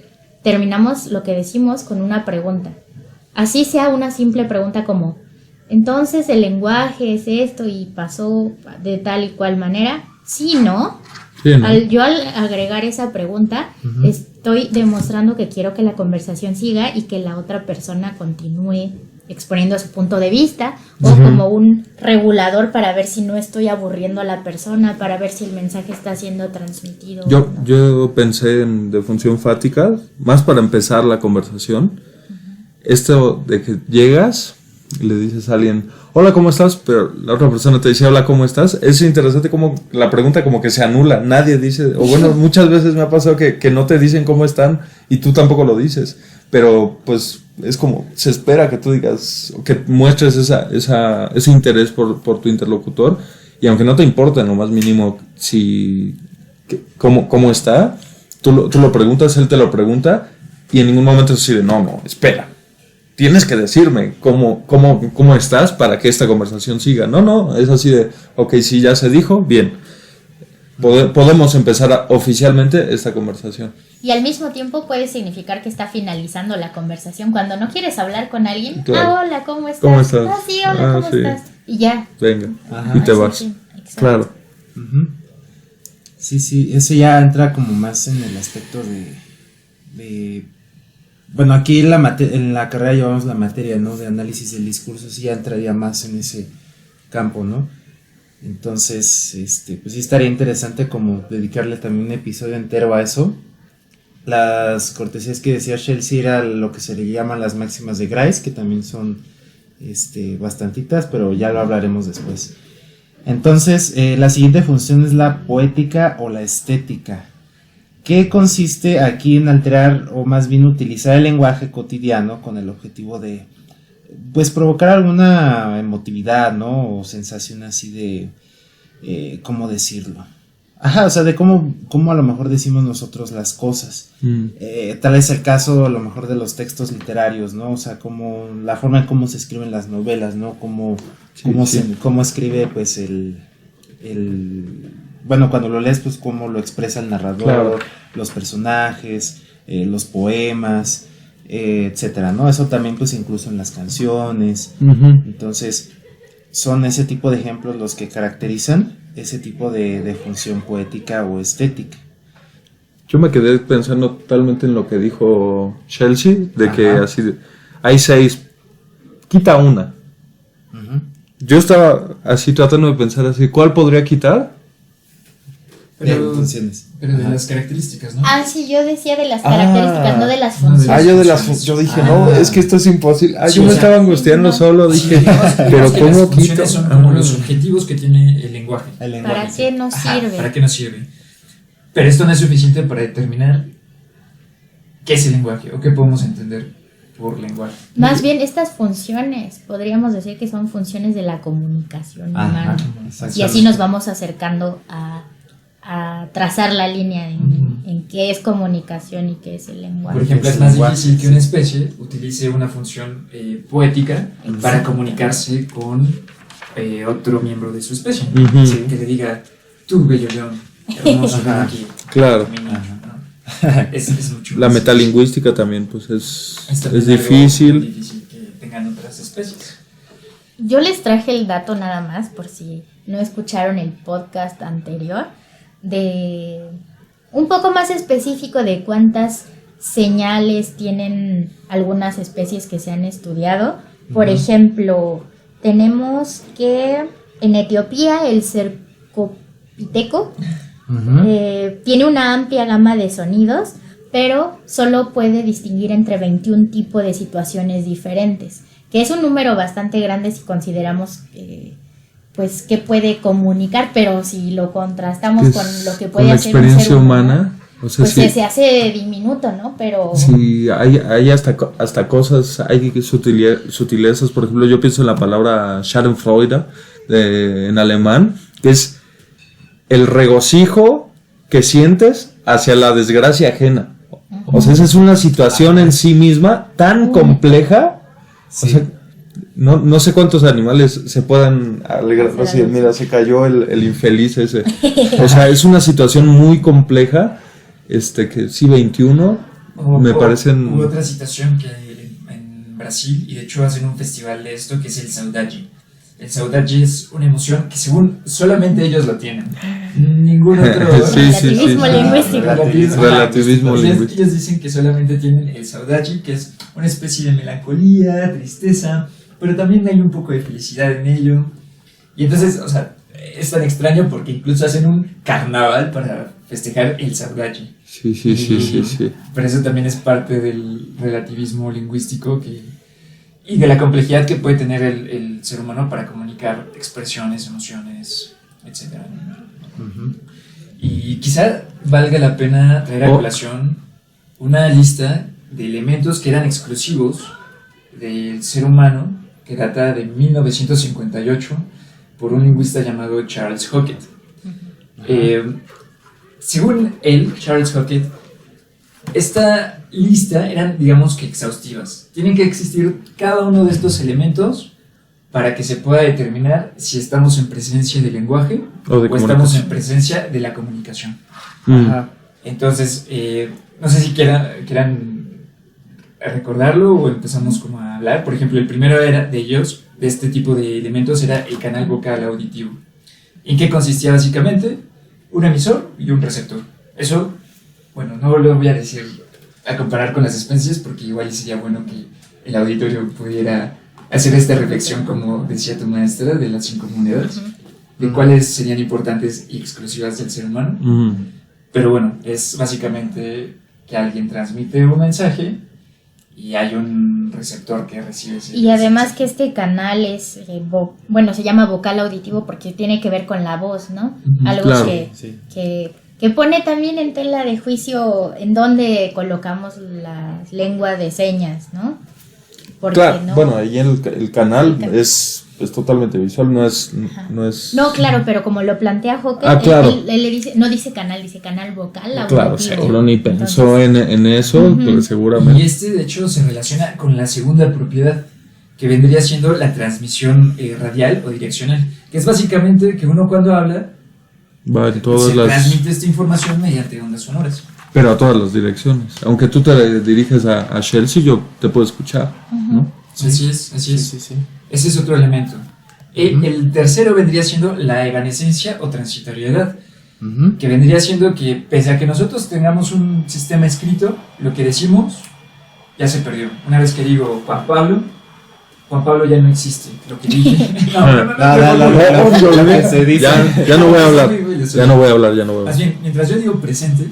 S2: terminamos lo que decimos con una pregunta. Así sea una simple pregunta como, entonces el lenguaje es esto y pasó de tal y cual manera. Sí, ¿no?
S4: Sí, ¿no?
S2: Al agregar esa pregunta, estoy demostrando que quiero que la conversación siga y que la otra persona continúe exponiendo su punto de vista, o como un regulador para ver si no estoy aburriendo a la persona, para ver si el mensaje está siendo transmitido.
S4: Yo pensé en de función fática, más para empezar la conversación. Esto de que llegas y le dices a alguien, hola, ¿cómo estás? Pero la otra persona te dice, hola, ¿cómo estás? Es interesante como la pregunta como que se anula, nadie dice, o bueno, muchas veces me ha pasado que no te dicen cómo están y tú tampoco lo dices, pero pues es como, se espera que tú digas, que muestres ese interés por tu interlocutor, y aunque no te importa en lo más mínimo cómo está, tú lo preguntas, él te lo pregunta, y en ningún momento es así de, no, espera. Tienes que decirme cómo estás para que esta conversación siga. No, es así de, ok, si ya se dijo, bien. Podemos empezar oficialmente esta conversación.
S2: Y al mismo tiempo puede significar que está finalizando la conversación. Cuando no quieres hablar con alguien,
S4: claro.
S2: Hola, ¿cómo estás?
S4: ¿Cómo estás?
S2: Sí, hola, ¿cómo estás? Y ya.
S4: Venga, y te vas.
S2: Sí, exacto.
S4: Claro.
S1: Sí, eso ya entra como más en el aspecto de bueno, aquí en la carrera llevamos la materia, ¿no? De análisis del discurso, sí ya entraría más en ese campo, ¿no? Entonces, pues sí estaría interesante como dedicarle también un episodio entero a eso. Las cortesías que decía Chelsea era lo que se le llaman las máximas de Grice, que también son bastantitas, pero ya lo hablaremos después. Entonces, la siguiente función es la poética o la estética, que consiste aquí en alterar o más bien utilizar el lenguaje cotidiano con el objetivo de pues provocar alguna emotividad, ¿no? O sensación así de ¿cómo decirlo? O sea, de cómo a lo mejor decimos nosotros las cosas. Tal vez el caso a lo mejor de los textos literarios, ¿no? O sea, como la forma en cómo se escriben las novelas, ¿no? Cómo escribe pues bueno, cuando lo lees, pues cómo lo expresa el narrador, claro. Los personajes, los poemas, etcétera, ¿no? Eso también, pues, incluso en las canciones. Entonces, son ese tipo de ejemplos los que caracterizan ese tipo de función poética o estética.
S4: Yo me quedé pensando totalmente en lo que dijo Chelsea, de que así, hay 6, quita una. Yo estaba así tratando de pensar así, ¿cuál podría quitar?
S3: Pero de las características, ¿no?
S2: Sí, yo decía de las características, no de las funciones.
S4: Yo dije, no, es que esto es imposible. Yo me estaba angustiando solo, dije, pero ¿cómo quito?
S3: Son como los objetivos que tiene el lenguaje.
S2: ¿Para qué nos sirve?
S3: ¿Para qué nos sirve? Pero esto no es suficiente para determinar qué es el lenguaje o qué podemos entender por lenguaje.
S2: Más bien, estas funciones, podríamos decir que son funciones de la comunicación humana. Y así nos vamos acercando a trazar la línea en qué es comunicación y qué es el lenguaje.
S3: Por ejemplo, es más difícil que una especie utilice una función poética para comunicarse con otro miembro de su especie. Que le diga, tú, bello león, hermoso aquí.
S4: Claro.
S3: Es mucho
S4: la metalingüística también, pues es difícil.
S3: Que tengan otras especies.
S2: Yo les traje el dato nada más, por si no escucharon el podcast anterior, de un poco más específico de cuántas señales tienen algunas especies que se han estudiado. Por ejemplo, tenemos que en Etiopía el cercopiteco tiene una amplia gama de sonidos, pero solo puede distinguir entre 21 tipos de situaciones diferentes, que es un número bastante grande si consideramos pues que puede comunicar, pero si lo contrastamos con lo que puede hacer un ser humano, o sea, pues se hace diminuto, ¿no? Pero
S4: sí, hay hasta cosas, hay sutilezas. Por ejemplo, yo pienso en la palabra Schadenfreude en alemán, que es el regocijo que sientes hacia la desgracia ajena. O sea, esa es una situación en sí misma tan compleja. O sea, no sé cuántos animales se puedan alegrar. Así, mira, se cayó el infeliz ese. O sea, es una situación muy compleja. Que sí, 21. me parecen...
S3: Hubo otra situación que en Brasil, y de hecho hacen un festival de esto, que es el saudade. El saudade es una emoción que según solamente ellos lo tienen. Ningún otro...
S2: Relativismo lingüístico.
S4: Relativismo lingüístico.
S3: Ellos dicen que solamente tienen el saudade, que es una especie de melancolía, tristeza, pero también hay un poco de felicidad en ello. Y entonces, o sea, es tan extraño porque incluso hacen un carnaval para festejar el saudade.
S4: Sí.
S3: Pero eso también es parte del relativismo lingüístico y de la complejidad que puede tener el ser humano para comunicar expresiones, emociones, etc. Y quizá valga la pena traer a colación una lista de elementos que eran exclusivos del ser humano, que data de 1958 por un lingüista llamado Charles Hockett. Según él, Charles Hockett, esta lista eran, digamos que exhaustivas. Tienen que existir cada uno de estos elementos para que se pueda determinar si estamos en presencia del lenguaje o estamos en presencia de la comunicación. Entonces, no sé si quieran recordarlo o empezamos como a hablar. Por ejemplo, el primero de ellos, de este tipo de elementos, era el canal vocal auditivo. ¿En qué consistía básicamente? Un emisor y un receptor. Eso, bueno, no lo voy a comparar con las especies porque igual sería bueno que el auditorio pudiera hacer esta reflexión, como decía tu maestra, de las 5 monedas, de cuáles serían importantes y exclusivas del ser humano. Pero bueno, es básicamente que alguien transmite un mensaje y hay un receptor que recibe ese
S2: y además que este canal es, se llama vocal auditivo porque tiene que ver con la voz, ¿no? Algo
S4: claro,
S2: que pone también en tela de juicio en dónde colocamos la lengua de señas, ¿no? Porque
S4: claro, bueno, ahí el canal es totalmente visual, no es...
S2: No, claro, pero como lo plantea Hockett,
S4: claro.
S2: él le dice, no dice canal, dice canal vocal auditivo.
S4: Claro, seguro ni pensó en eso, pero seguramente.
S3: Y de hecho se relaciona con la segunda propiedad, que vendría siendo la transmisión radial o direccional, que es básicamente que uno cuando habla transmite esta información mediante ondas sonoras.
S4: Pero a todas las direcciones. Aunque tú te diriges a Chelsea, yo te puedo escuchar, ¿no?
S3: Así es. Sí. Ese es otro elemento. El tercero vendría siendo la evanescencia o transitoriedad, que vendría siendo que pese a que nosotros tengamos un sistema escrito, lo que decimos ya se perdió. Una vez que digo Juan Pablo ya no existe. Lo que dije.
S4: Ya no voy a hablar. Ya no voy a hablar.
S3: Más bien, mientras yo digo presente,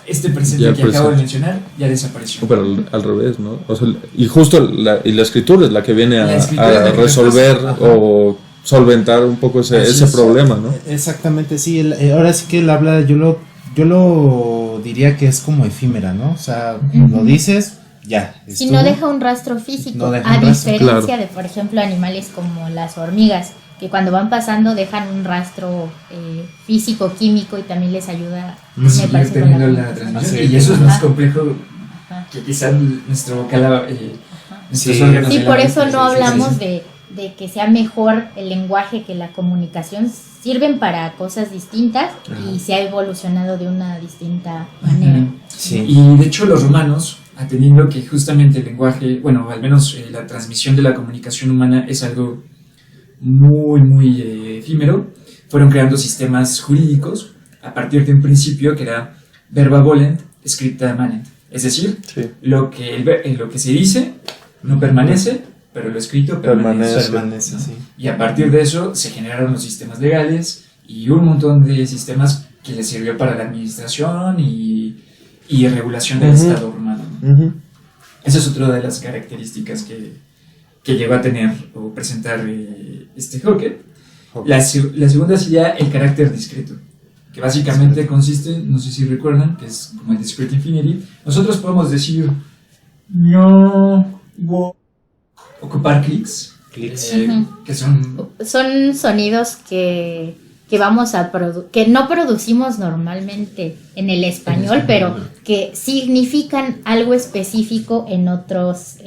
S3: este presente
S4: ya
S3: que acabo de mencionar ya desapareció.
S4: Pero al revés, ¿no? O sea, y justo la escritura es la que viene a resolver o solventar un poco ese problema, ¿no?
S1: Exactamente, sí. Ahora sí que él habla, yo lo diría que es como efímera, ¿no? O sea, lo dices, ya.
S2: Si no deja un rastro físico, diferencia de, por ejemplo, animales como las hormigas, que cuando van pasando dejan un rastro físico, químico y también les ayuda, me parece, con
S3: la transmisión. Y eso es más complejo que quizás nuestro vocal, nuestros órganos.
S2: Sí, por eso no hablamos de que sea mejor el lenguaje que la comunicación. Sirven para cosas distintas y se ha evolucionado de una distinta manera.
S3: Sí. Y de hecho los romanos, atendiendo que justamente el lenguaje, bueno, al menos la transmisión de la comunicación humana es algo muy, muy efímero, fueron creando sistemas jurídicos a partir de un principio que era verba volent, scripta manent. Es decir, lo que se dice no permanece, pero lo escrito permanece.
S1: Sí.
S3: Y a partir de eso se generaron los sistemas legales y un montón de sistemas que les sirvió para la administración y regulación del Estado romano. Esa es otra de las características que llegó a tener o presentar Hockett. La segunda sería el carácter discreto, que básicamente consiste, no sé si recuerdan, que es como el discrete infinity. Nosotros podemos decir no, ocupar clics, que
S2: son sonidos que vamos a que no producimos normalmente en el español, pero que significan algo específico en otras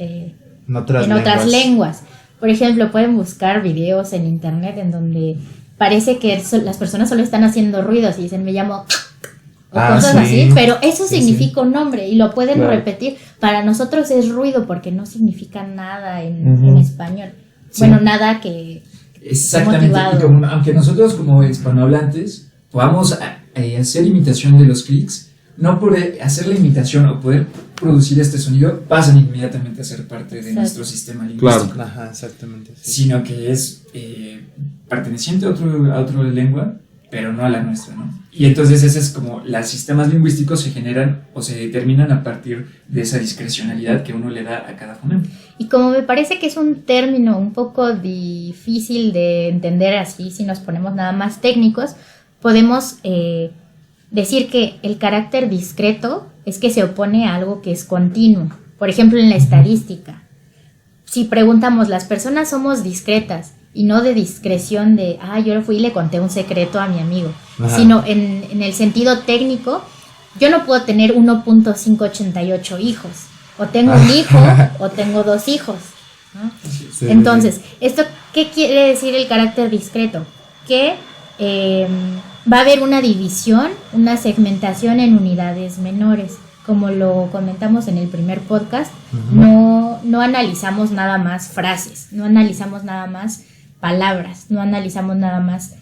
S2: lenguas. Por ejemplo, pueden buscar videos en internet en donde parece que las personas solo están haciendo ruidos y dicen me llamo o cosas
S1: sí.
S2: así, pero eso
S1: Sí,
S2: significa un nombre y lo pueden
S4: Claro.
S2: repetir. Para nosotros es ruido porque no significa nada en
S4: Ujú.
S2: español.
S1: Sí.
S2: Bueno, nada que...
S3: Exactamente,
S2: motivado.
S3: y aunque nosotros como hispanohablantes podamos hacer imitación de los clics, no por hacer la imitación o poder producir este sonido pasan inmediatamente a ser parte de
S2: Exacto.
S3: nuestro sistema lingüístico,
S4: Claro.
S1: Ajá, exactamente. Sí.
S3: sino que es perteneciente a otra lengua, pero no a la nuestra, ¿no? Y entonces ese es como los sistemas lingüísticos se generan o se determinan a partir de esa discrecionalidad que uno le da a cada fonema.
S2: Y como me parece que es un término un poco difícil de entender así, si nos ponemos nada más técnicos, podemos decir que el carácter discreto es que se opone a algo que es continuo. Por ejemplo, en la estadística, si preguntamos, ¿las personas somos discretas? Y no de discreción de, yo fui y le conté un secreto a mi amigo,
S1: Ajá.
S2: sino en el sentido técnico, yo no puedo tener 1.588 hijos, o tengo un hijo o tengo 2 hijos, ¿no?
S1: Sí,
S2: Entonces, ¿esto qué quiere decir el carácter discreto? Que va a haber una división, una segmentación en unidades menores. Como lo comentamos en el primer podcast, no analizamos nada más frases, no analizamos nada más palabras, no analizamos nada más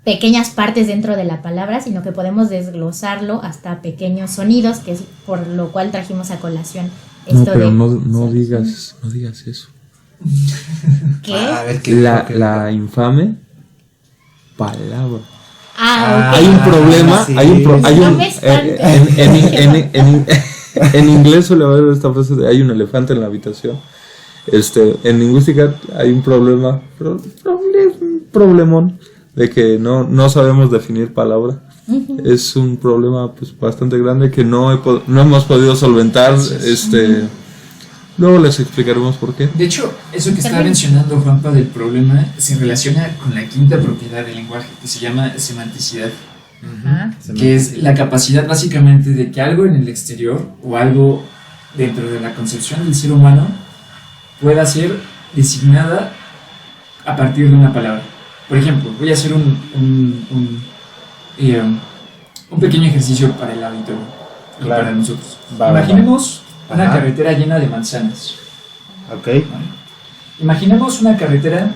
S2: pequeñas partes dentro de la palabra, sino que podemos desglosarlo hasta pequeños sonidos, que es por lo cual trajimos a colación
S4: No,
S2: esto
S4: pero
S2: de...
S4: no digas eso.
S2: ¿Qué?
S1: A ver, ¿qué
S4: La infame palabra.
S2: Ok.
S4: Hay un problema,
S1: sí.
S2: No me espantes.
S4: en inglés suele haber esta frase de hay un elefante en la habitación. En lingüística hay un problemón de que no sabemos definir palabra. Es un problema pues bastante grande que no hemos podido solventar. Luego les explicaremos por qué.
S3: De hecho, eso que estaba mencionando Juanpa del problema se relaciona con la quinta propiedad del lenguaje, que se llama semanticidad,
S2: Ajá.
S3: que es la capacidad básicamente de que algo en el exterior o algo dentro de la concepción del ser humano pueda ser designada a partir de una palabra. Por ejemplo, voy a hacer un pequeño ejercicio para el auditorio,
S1: Claro.
S3: para nosotros.
S1: Va.
S3: Imaginemos una
S1: Ajá.
S3: carretera llena de manzanas.
S1: Ok.
S3: ¿Vale? Imaginemos una carretera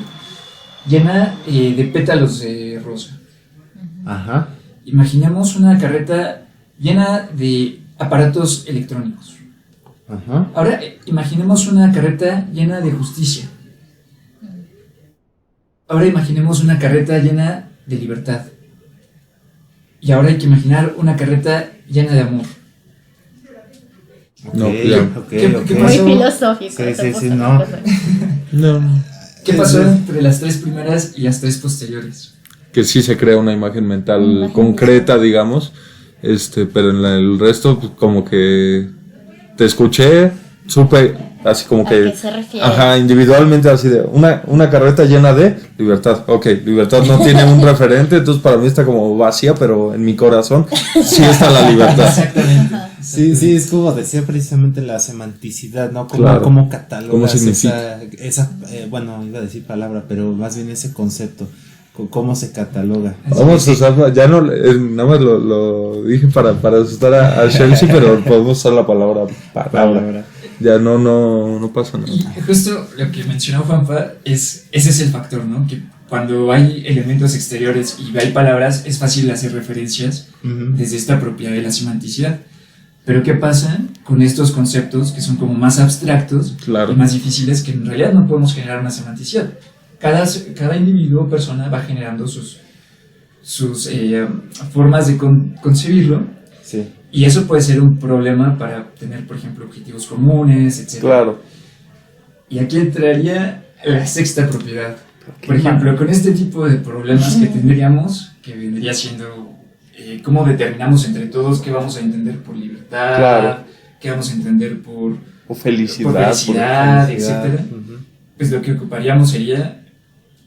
S3: llena de pétalos de rosa.
S1: Ajá.
S3: Imaginemos una carreta llena de aparatos electrónicos.
S1: Ajá.
S3: Ahora imaginemos una carreta llena de justicia. Ahora imaginemos una carreta llena de libertad. Y ahora hay que imaginar una carreta llena de amor.
S4: No,
S1: Ok,
S4: claro.
S1: ok,
S3: ¿Qué
S1: ok.
S2: Muy
S3: pasó?
S2: filosófico.
S1: Sí,
S2: eso
S1: sí,
S2: puso
S1: sí,
S2: otra
S1: no.
S2: cosa.
S4: No.
S3: ¿Qué pasó entre las 3 primeras y las 3 posteriores?
S4: Que sí se crea una imagen mental
S2: Imagen
S4: concreta, digamos, pero en el resto pues, como que te escuché, supe así como
S2: ¿A
S4: que
S2: qué se refiere?
S4: ajá, individualmente así de una carreta llena de libertad. Ok, libertad no tiene un referente, entonces para mí está como vacía, pero en mi corazón sí está la libertad.
S3: Exactamente.
S1: Sí, sí, es como decía precisamente la semanticidad, ¿no? Como,
S4: Claro.
S1: cómo catalogas
S4: ¿Cómo significa?
S1: esa bueno, iba a decir palabra, pero más bien ese concepto, cómo se cataloga.
S4: Vamos a usar, ya no, nada más lo dije para asustar a Chelsea, pero podemos usar la palabra palabra. Ya no pasa nada.
S3: Y justo lo que mencionó Juanpa ese es el factor, ¿no? Que cuando hay elementos exteriores y hay palabras, es fácil hacer referencias
S1: Ujú.
S3: desde esta propiedad de la semanticidad. Pero ¿qué pasa con estos conceptos que son como más abstractos
S4: Claro.
S3: y más difíciles, que en realidad no podemos generar una semanticidad? Cada individuo o persona va generando sus formas de concebirlo,
S1: Sí.
S3: y eso puede ser un problema para tener, por ejemplo, objetivos comunes, etc.
S4: Claro.
S3: Y aquí entraría la sexta propiedad. Por ejemplo, con este tipo de problemas que tendríamos, que vendría siendo cómo determinamos entre todos qué vamos a entender por libertad,
S4: Claro.
S3: qué vamos a entender por
S4: Felicidad.
S3: felicidad,
S1: Felicidad.
S3: etc.
S1: Ujú.
S3: Pues lo que ocuparíamos sería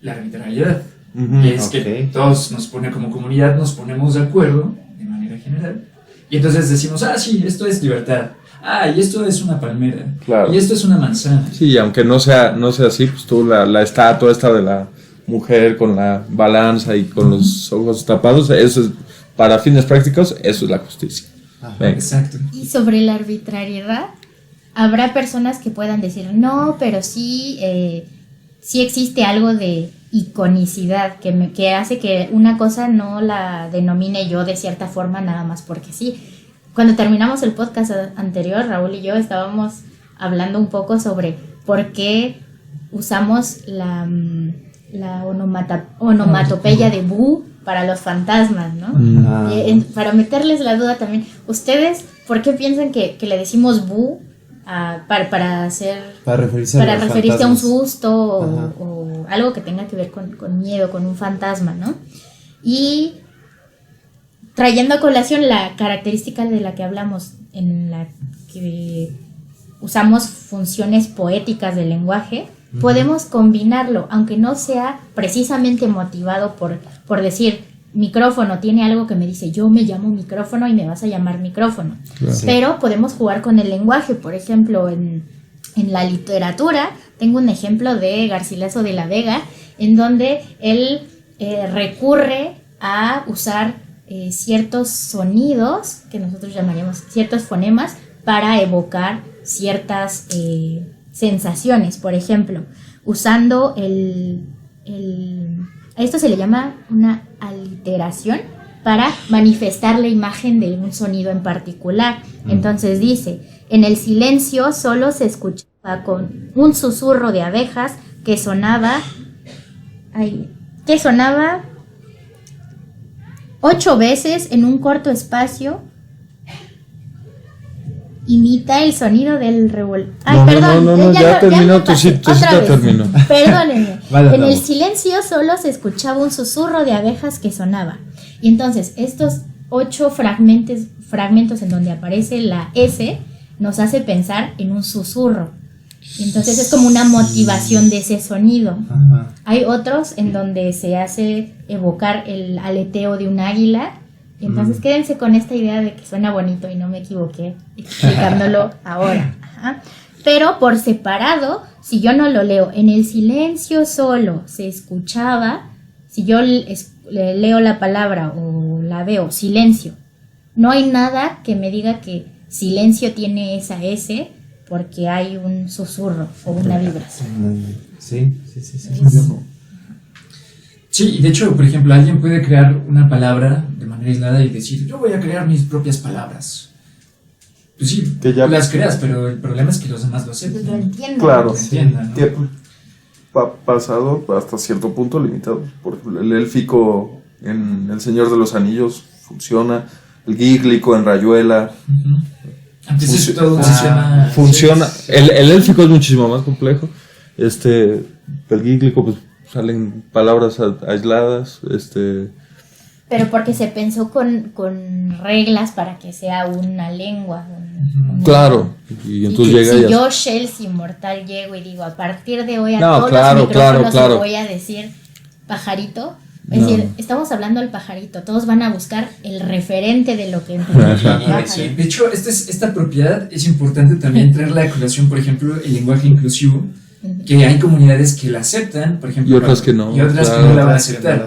S3: la arbitrariedad.
S4: Ujú.
S3: Que es
S1: ok.
S3: que todos como comunidad nos ponemos de acuerdo de manera general. Y entonces decimos, sí, esto es libertad. Y esto es una palmera.
S4: Claro.
S3: Y esto es una manzana.
S4: Sí, aunque no sea así, pues tú la estatua esta de mujer con la balanza y con los ojos tapados, eso es, para fines prácticos, eso es la justicia. Venga.
S3: Exacto.
S2: Y sobre la arbitrariedad, habrá personas que puedan decir, no, pero sí, sí existe algo de iconicidad que hace que una cosa no la denomine yo de cierta forma nada más porque sí. Cuando terminamos el podcast anterior, Raúl y yo estábamos hablando un poco sobre por qué usamos la onomatopeya de Bu para los fantasmas, ¿no? Para meterles la duda también, ¿ustedes por qué piensan que le decimos Bu para referirse a un susto o algo que tenga que ver con miedo, con un fantasma, ¿no? Y trayendo a colación la característica de la que hablamos, en la que usamos funciones poéticas del lenguaje, podemos combinarlo, aunque no sea precisamente motivado por decir, micrófono, tiene algo que me dice, yo me llamo micrófono y me vas a llamar micrófono. Claro. Pero podemos jugar con el lenguaje, por ejemplo, en la literatura, tengo un ejemplo de Garcilaso de la Vega, en donde él recurre a usar ciertos sonidos, que nosotros llamaríamos ciertos fonemas, para evocar ciertas sensaciones. Por ejemplo, usando a esto se le llama una aliteración para manifestar la imagen de un sonido en particular. Entonces dice, en el silencio solo se escuchaba con un susurro de abejas que sonaba 8 veces en un corto espacio. Imita el sonido del revolver. Ay, perdón.
S4: Ya terminó, tu cita terminó.
S2: Perdónenme. En el silencio solo se escuchaba un susurro de abejas que sonaba. Y entonces, estos 8 fragmentos en donde aparece la S nos hace pensar en un susurro. Y entonces es como una motivación de ese sonido. Hay otros en donde se hace evocar el aleteo de un águila. Entonces quédense con esta idea de que suena bonito y no me equivoqué explicándolo ahora. Pero por separado, si yo no lo leo, en el silencio solo se escuchaba, si yo leo la palabra o la veo, silencio, no hay nada que me diga que silencio tiene esa S porque hay un susurro o una vibración.
S1: Sí.
S3: Sí, y de hecho, por ejemplo, alguien puede crear una palabra de manera aislada y decir, yo voy a crear mis propias palabras. Pues sí, tú las creas, pero el problema es que los demás lo acepten.
S2: Lo entiendan.
S4: Claro,
S3: lo entiendan, ¿no?
S4: Tiempo pasado hasta cierto punto limitado. Por ejemplo, el élfico en El Señor de los Anillos funciona, el gíglico en Rayuela.
S3: Antes todo
S4: funciona. El élfico es muchísimo más complejo. El gíglico, pues salen palabras aisladas,
S2: Pero porque se pensó con reglas para que sea una lengua.
S4: Claro. Y entonces
S2: si yo, Chelsea Inmortal, llego y digo, a partir de hoy todos los micrófonos les voy a decir pajarito. Es decir, estamos hablando del pajarito. Todos van a buscar el referente de lo que
S3: sí. De hecho, esta propiedad es importante también traerla a colación, por ejemplo, el lenguaje inclusivo. Que hay comunidades que la aceptan, por ejemplo,
S4: y otras que no,
S3: que no la van a aceptar.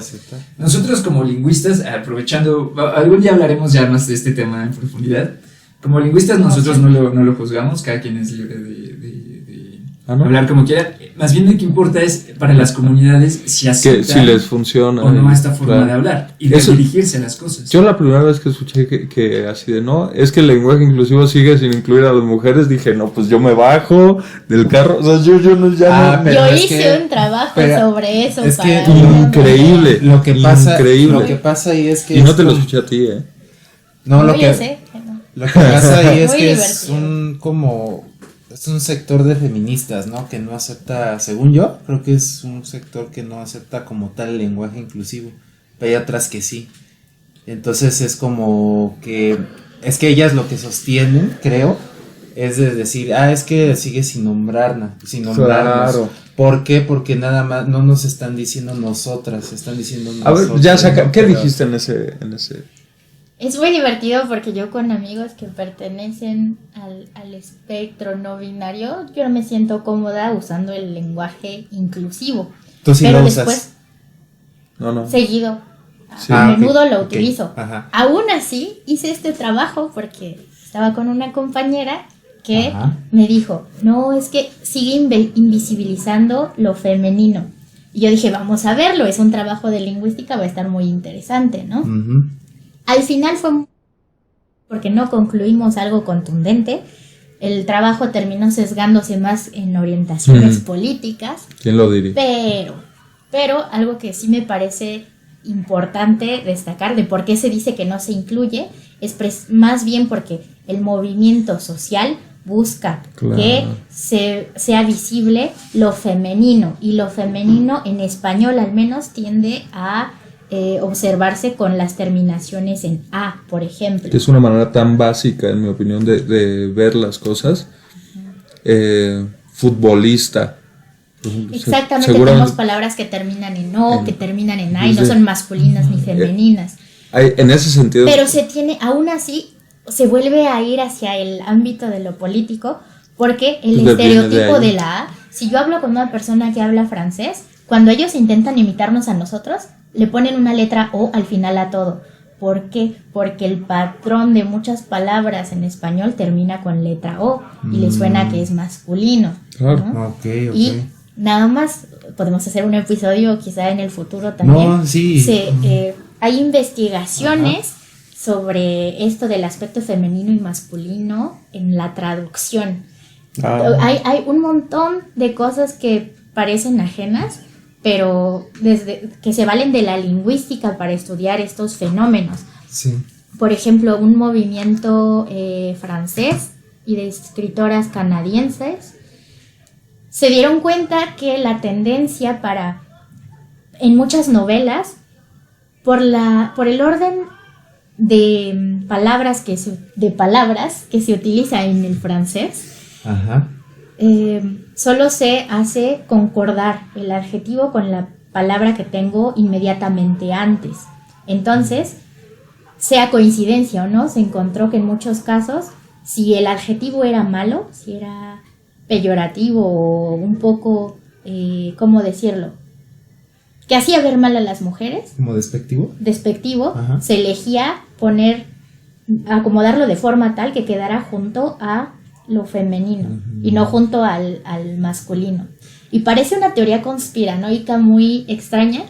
S3: Nosotros como lingüistas, aprovechando, algún día hablaremos ya más de este tema en profundidad. Como lingüistas nosotros no lo juzgamos, cada quien es libre de hablar como quiera. Más bien lo que importa es para las comunidades si aceptan
S4: si les funciona
S3: o no esta forma de hablar y de dirigirse a las cosas.
S4: Yo la primera vez que escuché que así de no, es que el lenguaje inclusivo sigue sin incluir a las mujeres, dije no, pues yo me bajo del carro, o sea, yo no ya no.
S2: Yo hice un trabajo sobre eso.
S1: Es que
S4: increíble.
S1: Lo que pasa ahí es que
S4: y no te lo escuché a ti,
S1: No, lo que
S2: sé.
S1: Lo que pasa ahí es que es un sector de feministas, ¿no? Que no acepta, según yo, creo que es un sector que no acepta como tal el lenguaje inclusivo. Pero hay otras que sí. Entonces es como que ellas lo que sostienen, creo, es de decir, es que sigue sin nombrarnos.
S4: Claro.
S1: ¿Por qué? Porque nada más no nos están diciendo nosotras, están diciendo nosotros.
S4: A ver, ya saca, ¿qué dijiste en ese?
S2: Es muy divertido porque yo con amigos que pertenecen al espectro no binario, yo no me siento cómoda usando el lenguaje inclusivo.
S1: Tú sí lo usas.
S4: No.
S2: seguido.
S4: Sí.
S2: A
S1: ok,
S2: menudo lo
S1: ok.
S2: utilizo.
S1: Ajá.
S2: Aún así, hice este trabajo porque estaba con una compañera que
S1: Ajá.
S2: me dijo, no, es que sigue invisibilizando lo femenino. Y yo dije, vamos a verlo, es un trabajo de lingüística, va a estar muy interesante, ¿no?
S1: Ujú.
S2: Al final fue porque no concluimos algo contundente. El trabajo terminó sesgándose más en orientaciones políticas,
S4: ¿Quién lo diría?
S2: pero algo que sí me parece importante destacar de por qué se dice que no se incluye es más bien porque el movimiento social busca
S4: Claro.
S2: que sea visible lo femenino, y lo femenino en español al menos tiende a observarse con las terminaciones en A, por ejemplo.
S4: Que es una manera tan básica, en mi opinión, de ver las cosas. Futbolista.
S2: Exactamente,
S4: Seguramente-
S2: tenemos palabras que terminan en O, que terminan en A y no
S4: Sí.
S2: son masculinas ni femeninas.
S4: En ese sentido.
S2: Pero aún así, se vuelve a ir hacia el ámbito de lo político, porque el
S4: Pues viene de
S2: estereotipo
S4: ahí.
S2: de la A, si yo hablo con una persona que habla francés, cuando ellos intentan imitarnos a nosotros, le ponen una letra O al final a todo. ¿Por qué? Porque el patrón de muchas palabras en español termina con letra O y le suena que es masculino.
S4: Claro.
S2: ¿no?
S1: Ok.
S2: Y nada más, podemos hacer un episodio quizá en el futuro también.
S1: No, sí.
S2: Hay investigaciones sobre esto del aspecto femenino y masculino en la traducción. Hay un montón de cosas que parecen ajenas, pero que se valen de la lingüística para estudiar estos fenómenos.
S1: Sí.
S2: Por ejemplo, un movimiento francés y de escritoras canadienses se dieron cuenta que la tendencia en muchas novelas, por el orden de palabras que se utiliza en el francés,
S1: Ajá.
S2: solo se hace concordar el adjetivo con la palabra que tengo inmediatamente antes. Entonces, sea coincidencia o no, se encontró que en muchos casos, si el adjetivo era malo, si era peyorativo o un poco, ¿cómo decirlo?, que hacía ver mal a las mujeres,
S1: ¿Como despectivo?
S2: despectivo,
S1: Ajá.
S2: se elegía acomodarlo de forma tal que quedara junto a lo femenino y no junto al masculino. Y parece una teoría conspiranoica muy extraña,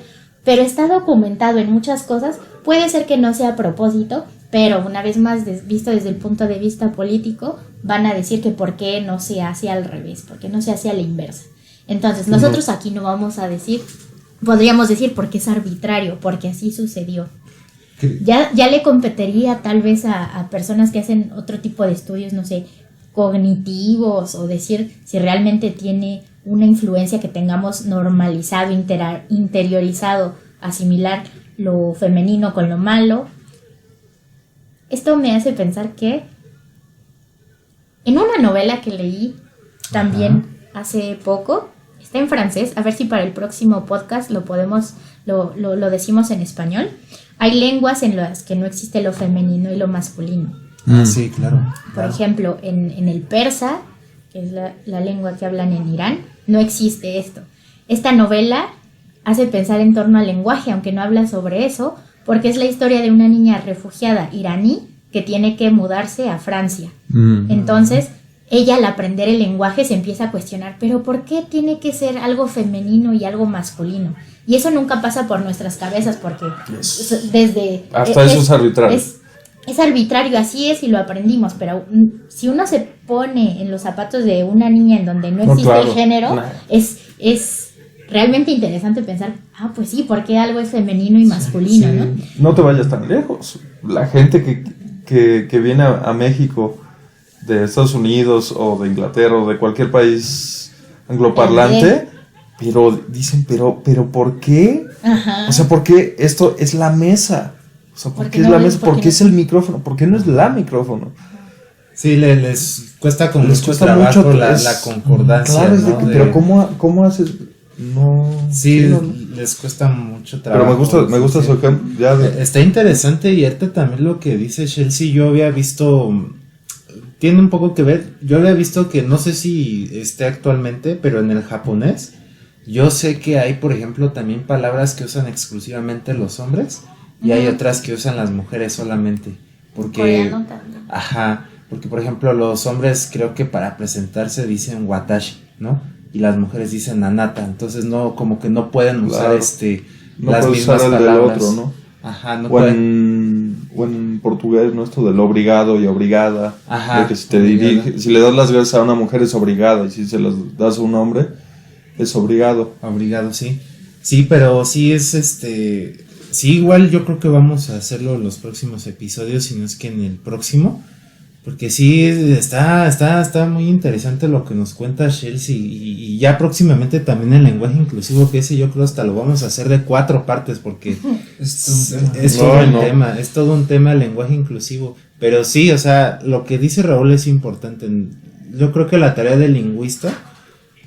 S2: pero está documentado en muchas cosas. Puede ser que no sea a propósito, pero una vez más, visto desde el punto de vista político, van a decir que por qué no se hace al revés, por qué no se hace a la inversa. Entonces, nosotros aquí no vamos a decir, podríamos decir porque es arbitrario, porque así sucedió. Ya le competiría tal vez a personas que hacen otro tipo de estudios, no sé, cognitivos, o decir si realmente tiene una influencia que tengamos normalizado, interiorizado, asimilar lo femenino con lo malo. Esto me hace pensar que en una novela que leí también hace poco, está en francés, a ver si para el próximo podcast lo decimos en español. Hay lenguas en las que no existe lo femenino y lo masculino.
S1: Sí, claro.
S2: Por ejemplo, en el persa, que es la lengua que hablan en Irán, no existe esto. Esta novela hace pensar en torno al lenguaje, aunque no habla sobre eso, porque es la historia de una niña refugiada iraní que tiene que mudarse a Francia. Entonces, ella al aprender el lenguaje se empieza a cuestionar, ¿pero por qué tiene que ser algo femenino y algo masculino? Y eso nunca pasa por nuestras cabezas, porque desde...
S4: Hasta eso es arbitrario.
S2: Es arbitrario, así es y lo aprendimos, pero si uno se pone en los zapatos de una niña en donde no existe
S4: claro.
S2: el género,
S4: No.
S2: es realmente interesante pensar, pues sí, ¿por qué algo es femenino y masculino,
S4: Sí.
S2: no?
S4: No te vayas tan lejos. La gente que viene a México de Estados Unidos o de Inglaterra o de cualquier país angloparlante, pero dicen, pero ¿por qué?
S2: Ajá.
S4: O sea, ¿por qué esto es la mesa? O sea, ¿por
S2: ¿Por
S4: qué
S2: qué
S4: es
S2: no
S4: la
S2: le-
S4: mesa?
S2: por
S4: ¿Por
S2: qué
S4: qué
S2: no?
S4: es el micrófono? ¿Por qué no es la micrófono?
S1: Sí, les cuesta con
S4: Les
S1: mucho
S4: cuesta
S1: trabajo
S4: mucho,
S1: la
S4: es-
S1: concordancia.
S4: Claro, es de
S1: ¿no?
S4: que, pero ¿cómo haces? No.
S1: Sí,
S4: no.
S1: les cuesta mucho trabajo.
S4: Pero me gusta
S1: sí.
S4: su ejemplo. Ya
S1: Está interesante, y ahorita también lo que dice Chelsea, yo había visto, tiene un poco que ver, yo había visto que no sé si esté actualmente, pero en el japonés Yo sé que hay, por ejemplo, también palabras que usan exclusivamente los hombres y hay otras que usan las mujeres solamente. Porque,
S2: Coreano también.
S1: ajá, porque por ejemplo los hombres creo que para presentarse dicen watashi, ¿no? Y las mujeres dicen anata, entonces no, como que no pueden usar
S4: Claro. No
S1: las
S4: puedes
S1: mismas
S4: usar el del
S1: palabras.
S4: otro, ¿no?
S1: Ajá, no
S4: O
S1: pueden.
S4: en portugués, ¿no? Esto del obrigado y obrigada.
S1: Ajá,
S4: De que si te
S1: obrigada.
S4: dirige, si le das las gracias a una mujer es obrigada, y si se las das a un hombre es obrigado.
S1: Obrigado, sí. Sí, pero sí es sí, igual yo creo que vamos a hacerlo en los próximos episodios, si no es que en el próximo. Porque sí, está muy interesante lo que nos cuenta Chelsea. Y ya próximamente también el lenguaje inclusivo, que ese yo creo hasta lo vamos a hacer de 4 partes, porque
S3: Es todo un tema.
S1: es todo un tema, es todo un tema el lenguaje inclusivo. Pero sí, o sea, lo que dice Raúl es importante. Yo creo que la tarea del lingüista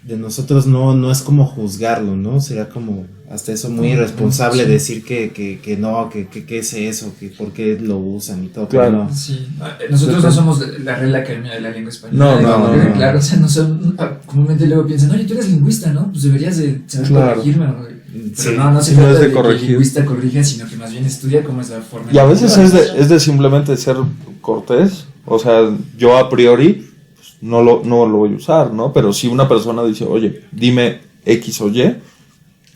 S1: de nosotros no es como juzgarlo, ¿no? Sería como hasta eso muy irresponsable
S3: Sí.
S1: decir que no, que es eso, que por qué lo usan y todo.
S4: Claro.
S1: Pero no.
S3: Sí, nosotros no somos la Real Academia de la Lengua Española.
S4: No.
S3: Claro, o sea, no son. Comúnmente luego piensan, oye, tú eres lingüista, ¿no? Pues deberías de saber
S4: Claro.
S3: corregirme. Pero
S1: Sí.
S3: no se
S4: No
S3: trata
S4: es de
S3: de que
S4: corregir.
S3: el lingüista corrija, sino que más bien estudia cómo es la forma.
S4: Y a veces es de simplemente ser cortés. O sea, yo a priori pues, no lo voy a usar, ¿no? Pero si una persona dice, oye, dime X o Y,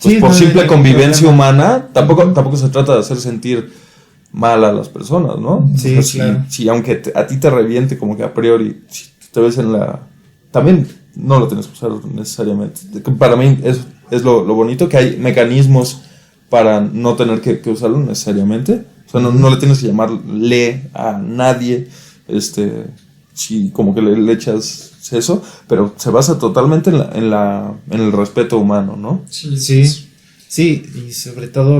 S4: pues
S1: Sí,
S4: por
S1: no,
S4: simple
S1: no,
S4: convivencia
S1: no,
S4: humana, tampoco se trata de hacer sentir mal a las personas, ¿no?
S1: Sí,
S4: O sea,
S1: claro.
S4: si aunque a ti te reviente como que a priori, si te ves en la... También no lo tienes que usar necesariamente. Para mí es lo bonito, que hay mecanismos para no tener que usarlo necesariamente. O sea, no le tienes que llamarle a nadie, si como que le echas eso, pero se basa totalmente en el respeto humano, ¿no?
S1: Sí, y sobre todo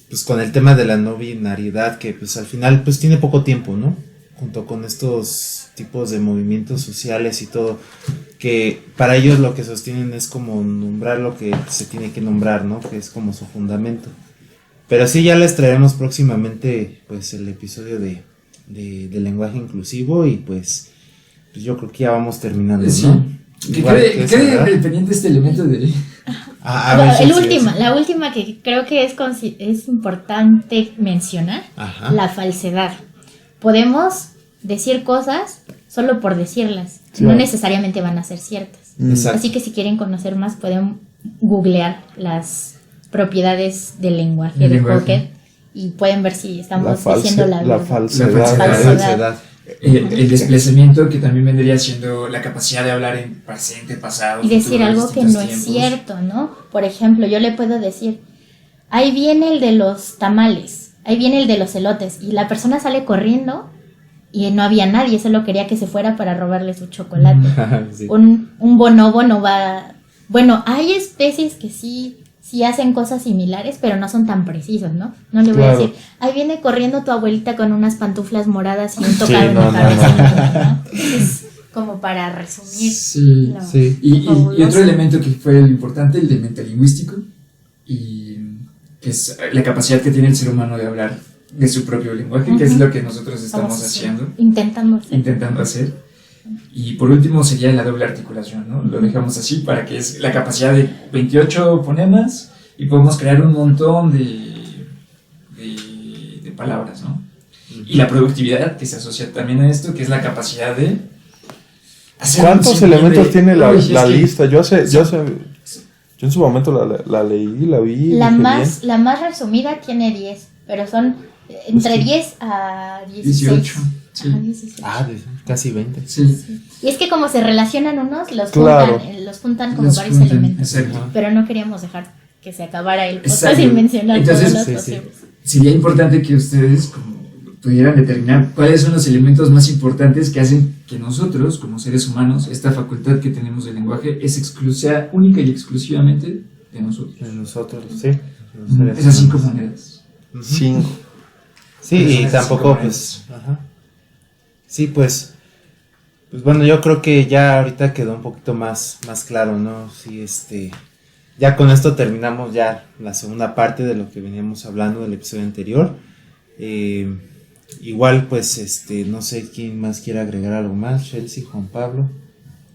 S1: pues con el tema de la no binariedad, que pues al final pues tiene poco tiempo, ¿no? Junto con estos tipos de movimientos sociales y todo, que para ellos lo que sostienen es como nombrar lo que se tiene que nombrar, ¿no? Que es como su fundamento. Pero sí, ya les traeremos próximamente pues el episodio de lenguaje inclusivo y pues yo creo que ya vamos terminando,
S3: Sí.
S1: ¿no?
S3: Que
S1: Igual que esa, ¿verdad?
S3: quede pendiente este elemento de.
S1: A ver,
S2: La última que creo que es importante mencionar,
S1: Ajá.
S2: la falsedad. Podemos decir cosas solo por decirlas,
S4: Sí.
S2: no necesariamente van a ser ciertas.
S1: Exacto.
S2: Así que si quieren conocer más, pueden googlear las propiedades del lenguaje
S3: El
S2: de
S3: lenguaje.
S2: Pocket y pueden ver si estamos diciendo la verdad.
S4: falsedad.
S3: La
S2: falsedad.
S3: El desplazamiento, que también vendría siendo la capacidad de hablar en presente, pasado.
S2: Y decir
S3: futuro,
S2: algo que
S3: distintos
S2: no es
S3: tiempos.
S2: cierto, ¿no? Por ejemplo, yo le puedo decir, ahí viene el de los tamales, ahí viene el de los elotes, y la persona sale corriendo y no había nadie, solo quería que se fuera para robarle su chocolate.
S1: Sí.
S2: Un bonobo no va... Bueno, hay especies que sí hacen cosas similares, pero no son tan precisos, ¿no? No le voy
S4: Claro.
S2: a decir, ahí viene corriendo tu abuelita con unas pantuflas moradas y un
S4: Sí,
S2: tocado en
S4: no,
S2: la
S4: no,
S2: cabeza, ¿no? Entonces, como para resumir.
S3: Sí.
S2: lo
S1: Sí.
S3: Y
S2: fabuloso.
S3: otro elemento que fue el importante, el de metalingüístico, y que es la capacidad que tiene el ser humano de hablar de su propio lenguaje, que es lo que nosotros estamos haciendo, intentando hacer. Y por último sería la doble articulación, ¿no? Lo dejamos así para que es la capacidad de 28 fonemas y podemos crear un montón de palabras, ¿no? Y la productividad que se asocia también a esto, que es la capacidad de hacer
S4: ¿Cuántos
S3: un
S4: elementos
S3: sinfín de-
S4: tiene
S3: Uy, es
S4: la
S3: que-
S4: lista? Yo en su momento la leí, la vi.
S2: La
S4: dije,
S2: más resumida tiene 10, pero son entre 10 a 16.
S3: 18. Sí.
S2: Ajá, 16.
S1: Casi 20.
S3: Sí.
S2: Y es que como se relacionan unos,
S4: Claro.
S2: los juntan como
S3: Los
S2: varios
S3: juntan,
S2: elementos.
S3: exacto.
S2: Pero no queríamos dejar que se acabara el podcast
S3: Exacto.
S2: sin mencionar
S3: Entonces,
S2: todos los
S1: sí,
S2: posibles.
S3: Sería importante que ustedes como, pudieran determinar cuáles son los elementos más importantes que hacen que nosotros, como seres humanos, esta facultad que tenemos del lenguaje sea única y exclusivamente de nosotros.
S1: De nosotros, sí.
S3: Esas 5 monedas.
S4: 5.
S1: Sí, y
S3: Esas
S1: tampoco,
S3: cinco
S1: pues. Ajá. Sí, pues bueno, yo creo que ya ahorita quedó un poquito más claro, ¿no? Sí, ya con esto terminamos ya la segunda parte de lo que veníamos hablando del episodio anterior. Igual, pues, no sé quién más quiere agregar algo más, Chelsea, Juan Pablo.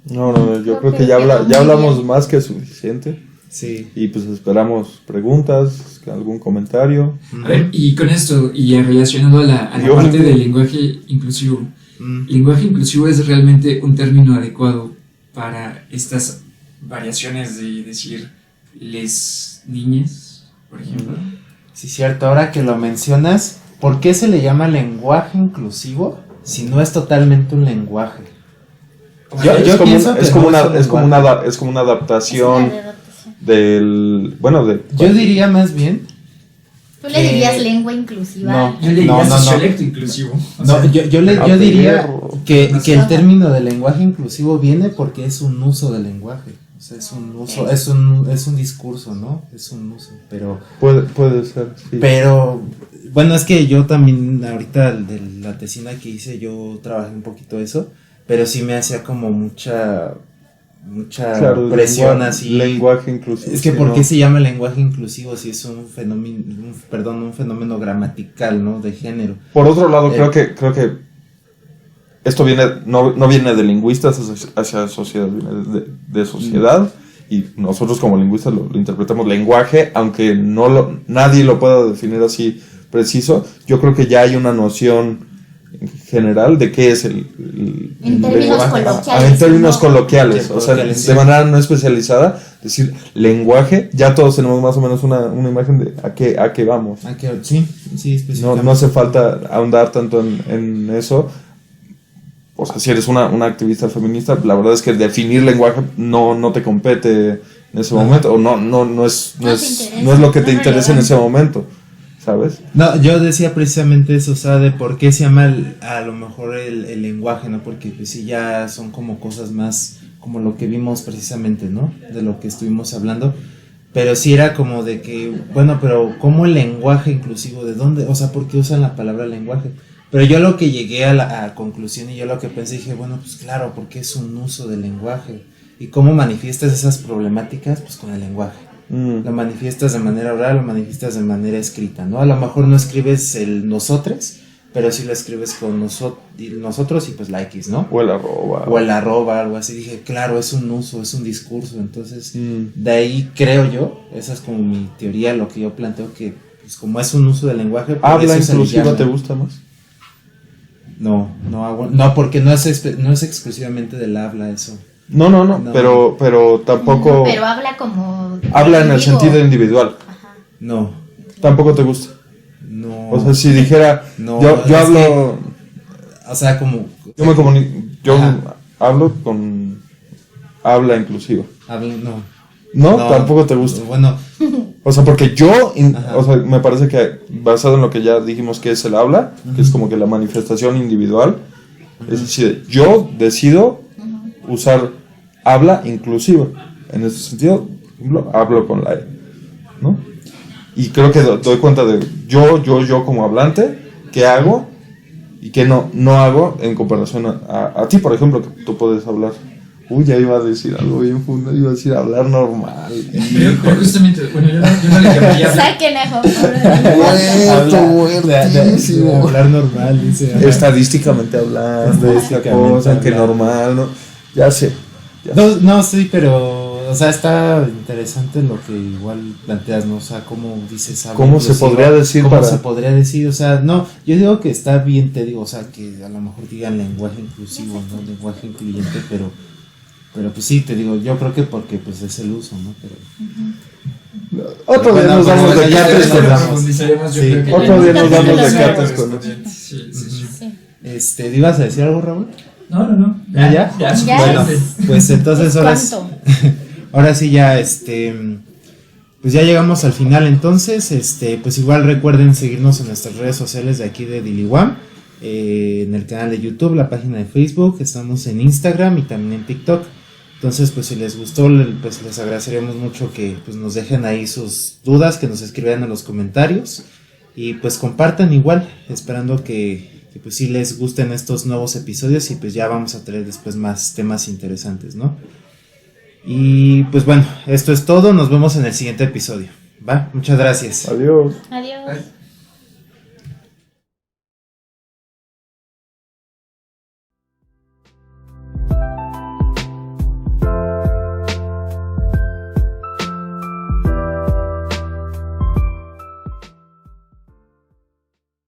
S4: No, yo
S2: Creo
S4: creo
S2: que
S4: que ya
S2: quedó muy
S4: hablamos
S2: bien.
S4: más que suficiente.
S1: Sí.
S4: Y pues esperamos preguntas, algún comentario.
S3: A ver, y con esto, y relacionado a la
S4: Yo-
S3: parte del lenguaje inclusivo.
S1: Mm.
S3: Lenguaje inclusivo es realmente un término adecuado para estas variaciones de decir les niñas, por ejemplo.
S1: Sí, cierto. Ahora que lo mencionas, ¿por qué se le llama lenguaje inclusivo si no es totalmente un lenguaje?
S4: Es como
S1: pienso que
S4: es como
S1: no
S4: una,
S1: es un
S4: es como
S1: lenguaje.
S4: una, es como una
S2: Es una
S4: adaptación
S2: de adaptación.
S4: del, bueno, de,
S1: Yo diría más bien.
S2: ¿Tú le dirías lengua inclusiva?
S1: No.
S3: Yo le
S1: No,
S3: diría
S1: no, no.
S3: sociolecto inclusivo. O
S1: No,
S3: sea,
S1: yo diría
S4: perro.
S1: que el término de lenguaje inclusivo viene porque es un uso del lenguaje. O sea, es un uso,
S2: Ok.
S1: es un discurso, ¿no? Es un uso.
S4: puede ser, sí.
S1: Pero, bueno, es que yo también, ahorita de la tesina que hice, yo trabajé un poquito eso, pero sí me hacía como mucha
S4: Claro,
S1: presión así.
S4: lenguaje inclusivo.
S1: Es que
S4: sí,
S1: ¿por qué
S4: ¿no?
S1: se llama lenguaje inclusivo si es un fenómeno gramatical, ¿no? De género.
S4: Por otro lado, creo que esto no viene de lingüistas hacia sociedad, viene de sociedad, y nosotros como lingüistas lo interpretamos lenguaje, aunque nadie lo pueda definir así preciso. Yo creo que ya hay una noción general de qué es el
S2: En términos
S4: lenguaje.
S2: coloquiales,
S4: En términos
S2: ¿no?
S4: coloquiales,
S1: Sí,
S4: o sea,
S1: coloquiales,
S4: de
S1: sí.
S4: manera no especializada, decir lenguaje, ya todos tenemos más o menos una imagen de a qué vamos.
S1: Ah, sí,
S4: No,
S1: específicamente.
S4: no hace falta ahondar tanto en eso. O sea, si eres una activista feminista, la verdad es que definir lenguaje no te compete en ese
S1: Ajá.
S4: momento, o no es
S2: No te interesa,
S4: no es lo que
S2: no
S4: te
S2: es
S4: interesa en
S2: relevante.
S4: ese momento, ¿sabes?
S1: No, yo decía precisamente eso, o sea, de por qué se llama a lo mejor el lenguaje, ¿no? Porque pues sí ya son como cosas más, como lo que vimos precisamente, ¿no? De lo que estuvimos hablando, pero sí era como de que, bueno, pero ¿cómo el lenguaje inclusivo? ¿De dónde? O sea, ¿por qué usan la palabra lenguaje? Pero yo lo que llegué a la conclusión y yo lo que pensé, dije, bueno, pues claro, porque es un uso del lenguaje. ¿Y cómo manifiestas esas problemáticas? Pues con el lenguaje. Lo manifiestas de manera oral, lo manifiestas de manera escrita, ¿no? A lo mejor no escribes el nosotros, pero sí lo escribes con nosotros y pues la X, ¿no?
S4: O el arroba.
S1: O el arroba, algo así. Dije, claro, es un uso, es un discurso. Entonces,
S4: Mm.
S1: de ahí creo yo, esa es como mi teoría, lo que yo planteo, que pues como es un uso del lenguaje, por
S4: ¿Habla
S1: eso se le
S4: inclusiva
S1: llama.
S4: te gusta más?
S1: No, porque no es exclusivamente del habla eso.
S4: No,
S1: No.
S4: pero tampoco
S2: Pero habla como.
S4: habla en el
S2: individuo.
S4: sentido individual.
S2: Ajá.
S1: No,
S4: Tampoco te gusta.
S1: no.
S4: O sea, si dijera,
S1: No,
S4: yo
S1: es
S4: hablo,
S1: O sea, como.
S4: yo me comunico, yo
S1: Ajá.
S4: hablo con habla inclusiva.
S1: No.
S4: ¿No? Tampoco te gusta.
S1: Bueno,
S4: O sea, porque
S1: Ajá.
S4: o sea, me parece que basado en lo que ya dijimos que es el habla, que es como que la manifestación individual, es decir, yo decido usar habla inclusiva. En ese sentido, por ejemplo, hablo con la E, ¿no? Y creo que doy cuenta de yo como hablante, qué hago y qué no hago en comparación a ti, por ejemplo, que tú puedes hablar. Uy, ya iba a decir algo bien fundado, iba a decir hablar normal.
S3: Pero justamente, bueno, yo no le llamaría hablar.
S2: Saquen a favor.
S1: de hablar normal, dice. Ajá.
S4: Estadísticamente hablando, esta
S1: Estadísticamente
S4: cosa, que
S1: hablando.
S4: normal, ¿no? Ya sé.
S1: No, sí, pero, o sea, está interesante lo que igual planteas, ¿no? O sea, cómo dices habla
S4: ¿Cómo se
S1: inclusiva,
S4: podría decir
S1: ¿cómo
S4: para-
S1: se podría decir? O sea, no, yo digo que está bien, te digo, o sea, que a lo mejor digan lenguaje inclusivo, ¿no? Lenguaje incluyente, pero pues sí, te digo, yo creo que porque pues es el uso, ¿no? Pero
S4: Otro día
S1: Bueno,
S4: nos
S1: bueno,
S4: damos de
S1: ya
S4: cates con
S1: después
S4: eso.
S3: Profundizaremos, yo
S1: Sí.
S3: creo que
S4: Otro día nos damos de
S2: Los
S4: cates con eso.
S3: Sí.
S1: ¿ibas a decir algo, Raúl?
S3: No.
S1: ¿Ya?
S3: Ya,
S2: Ya
S3: suficiente.
S2: es.
S1: Pues entonces
S2: ¿Cuánto?
S1: ahora sí ya pues ya llegamos al final. Entonces pues igual recuerden seguirnos en nuestras redes sociales de aquí de Diliwam, en el canal de YouTube, la página de Facebook, estamos en Instagram y también en TikTok. Entonces pues si les gustó, pues les agradeceríamos mucho que pues nos dejen ahí sus dudas, que nos escriban en los comentarios y pues compartan igual, esperando que pues sí les gusten estos nuevos episodios y pues ya vamos a traer después más temas interesantes, ¿no? Y pues bueno, esto es todo, nos vemos en el siguiente episodio, ¿va? Muchas gracias.
S4: Adiós.
S2: Adiós.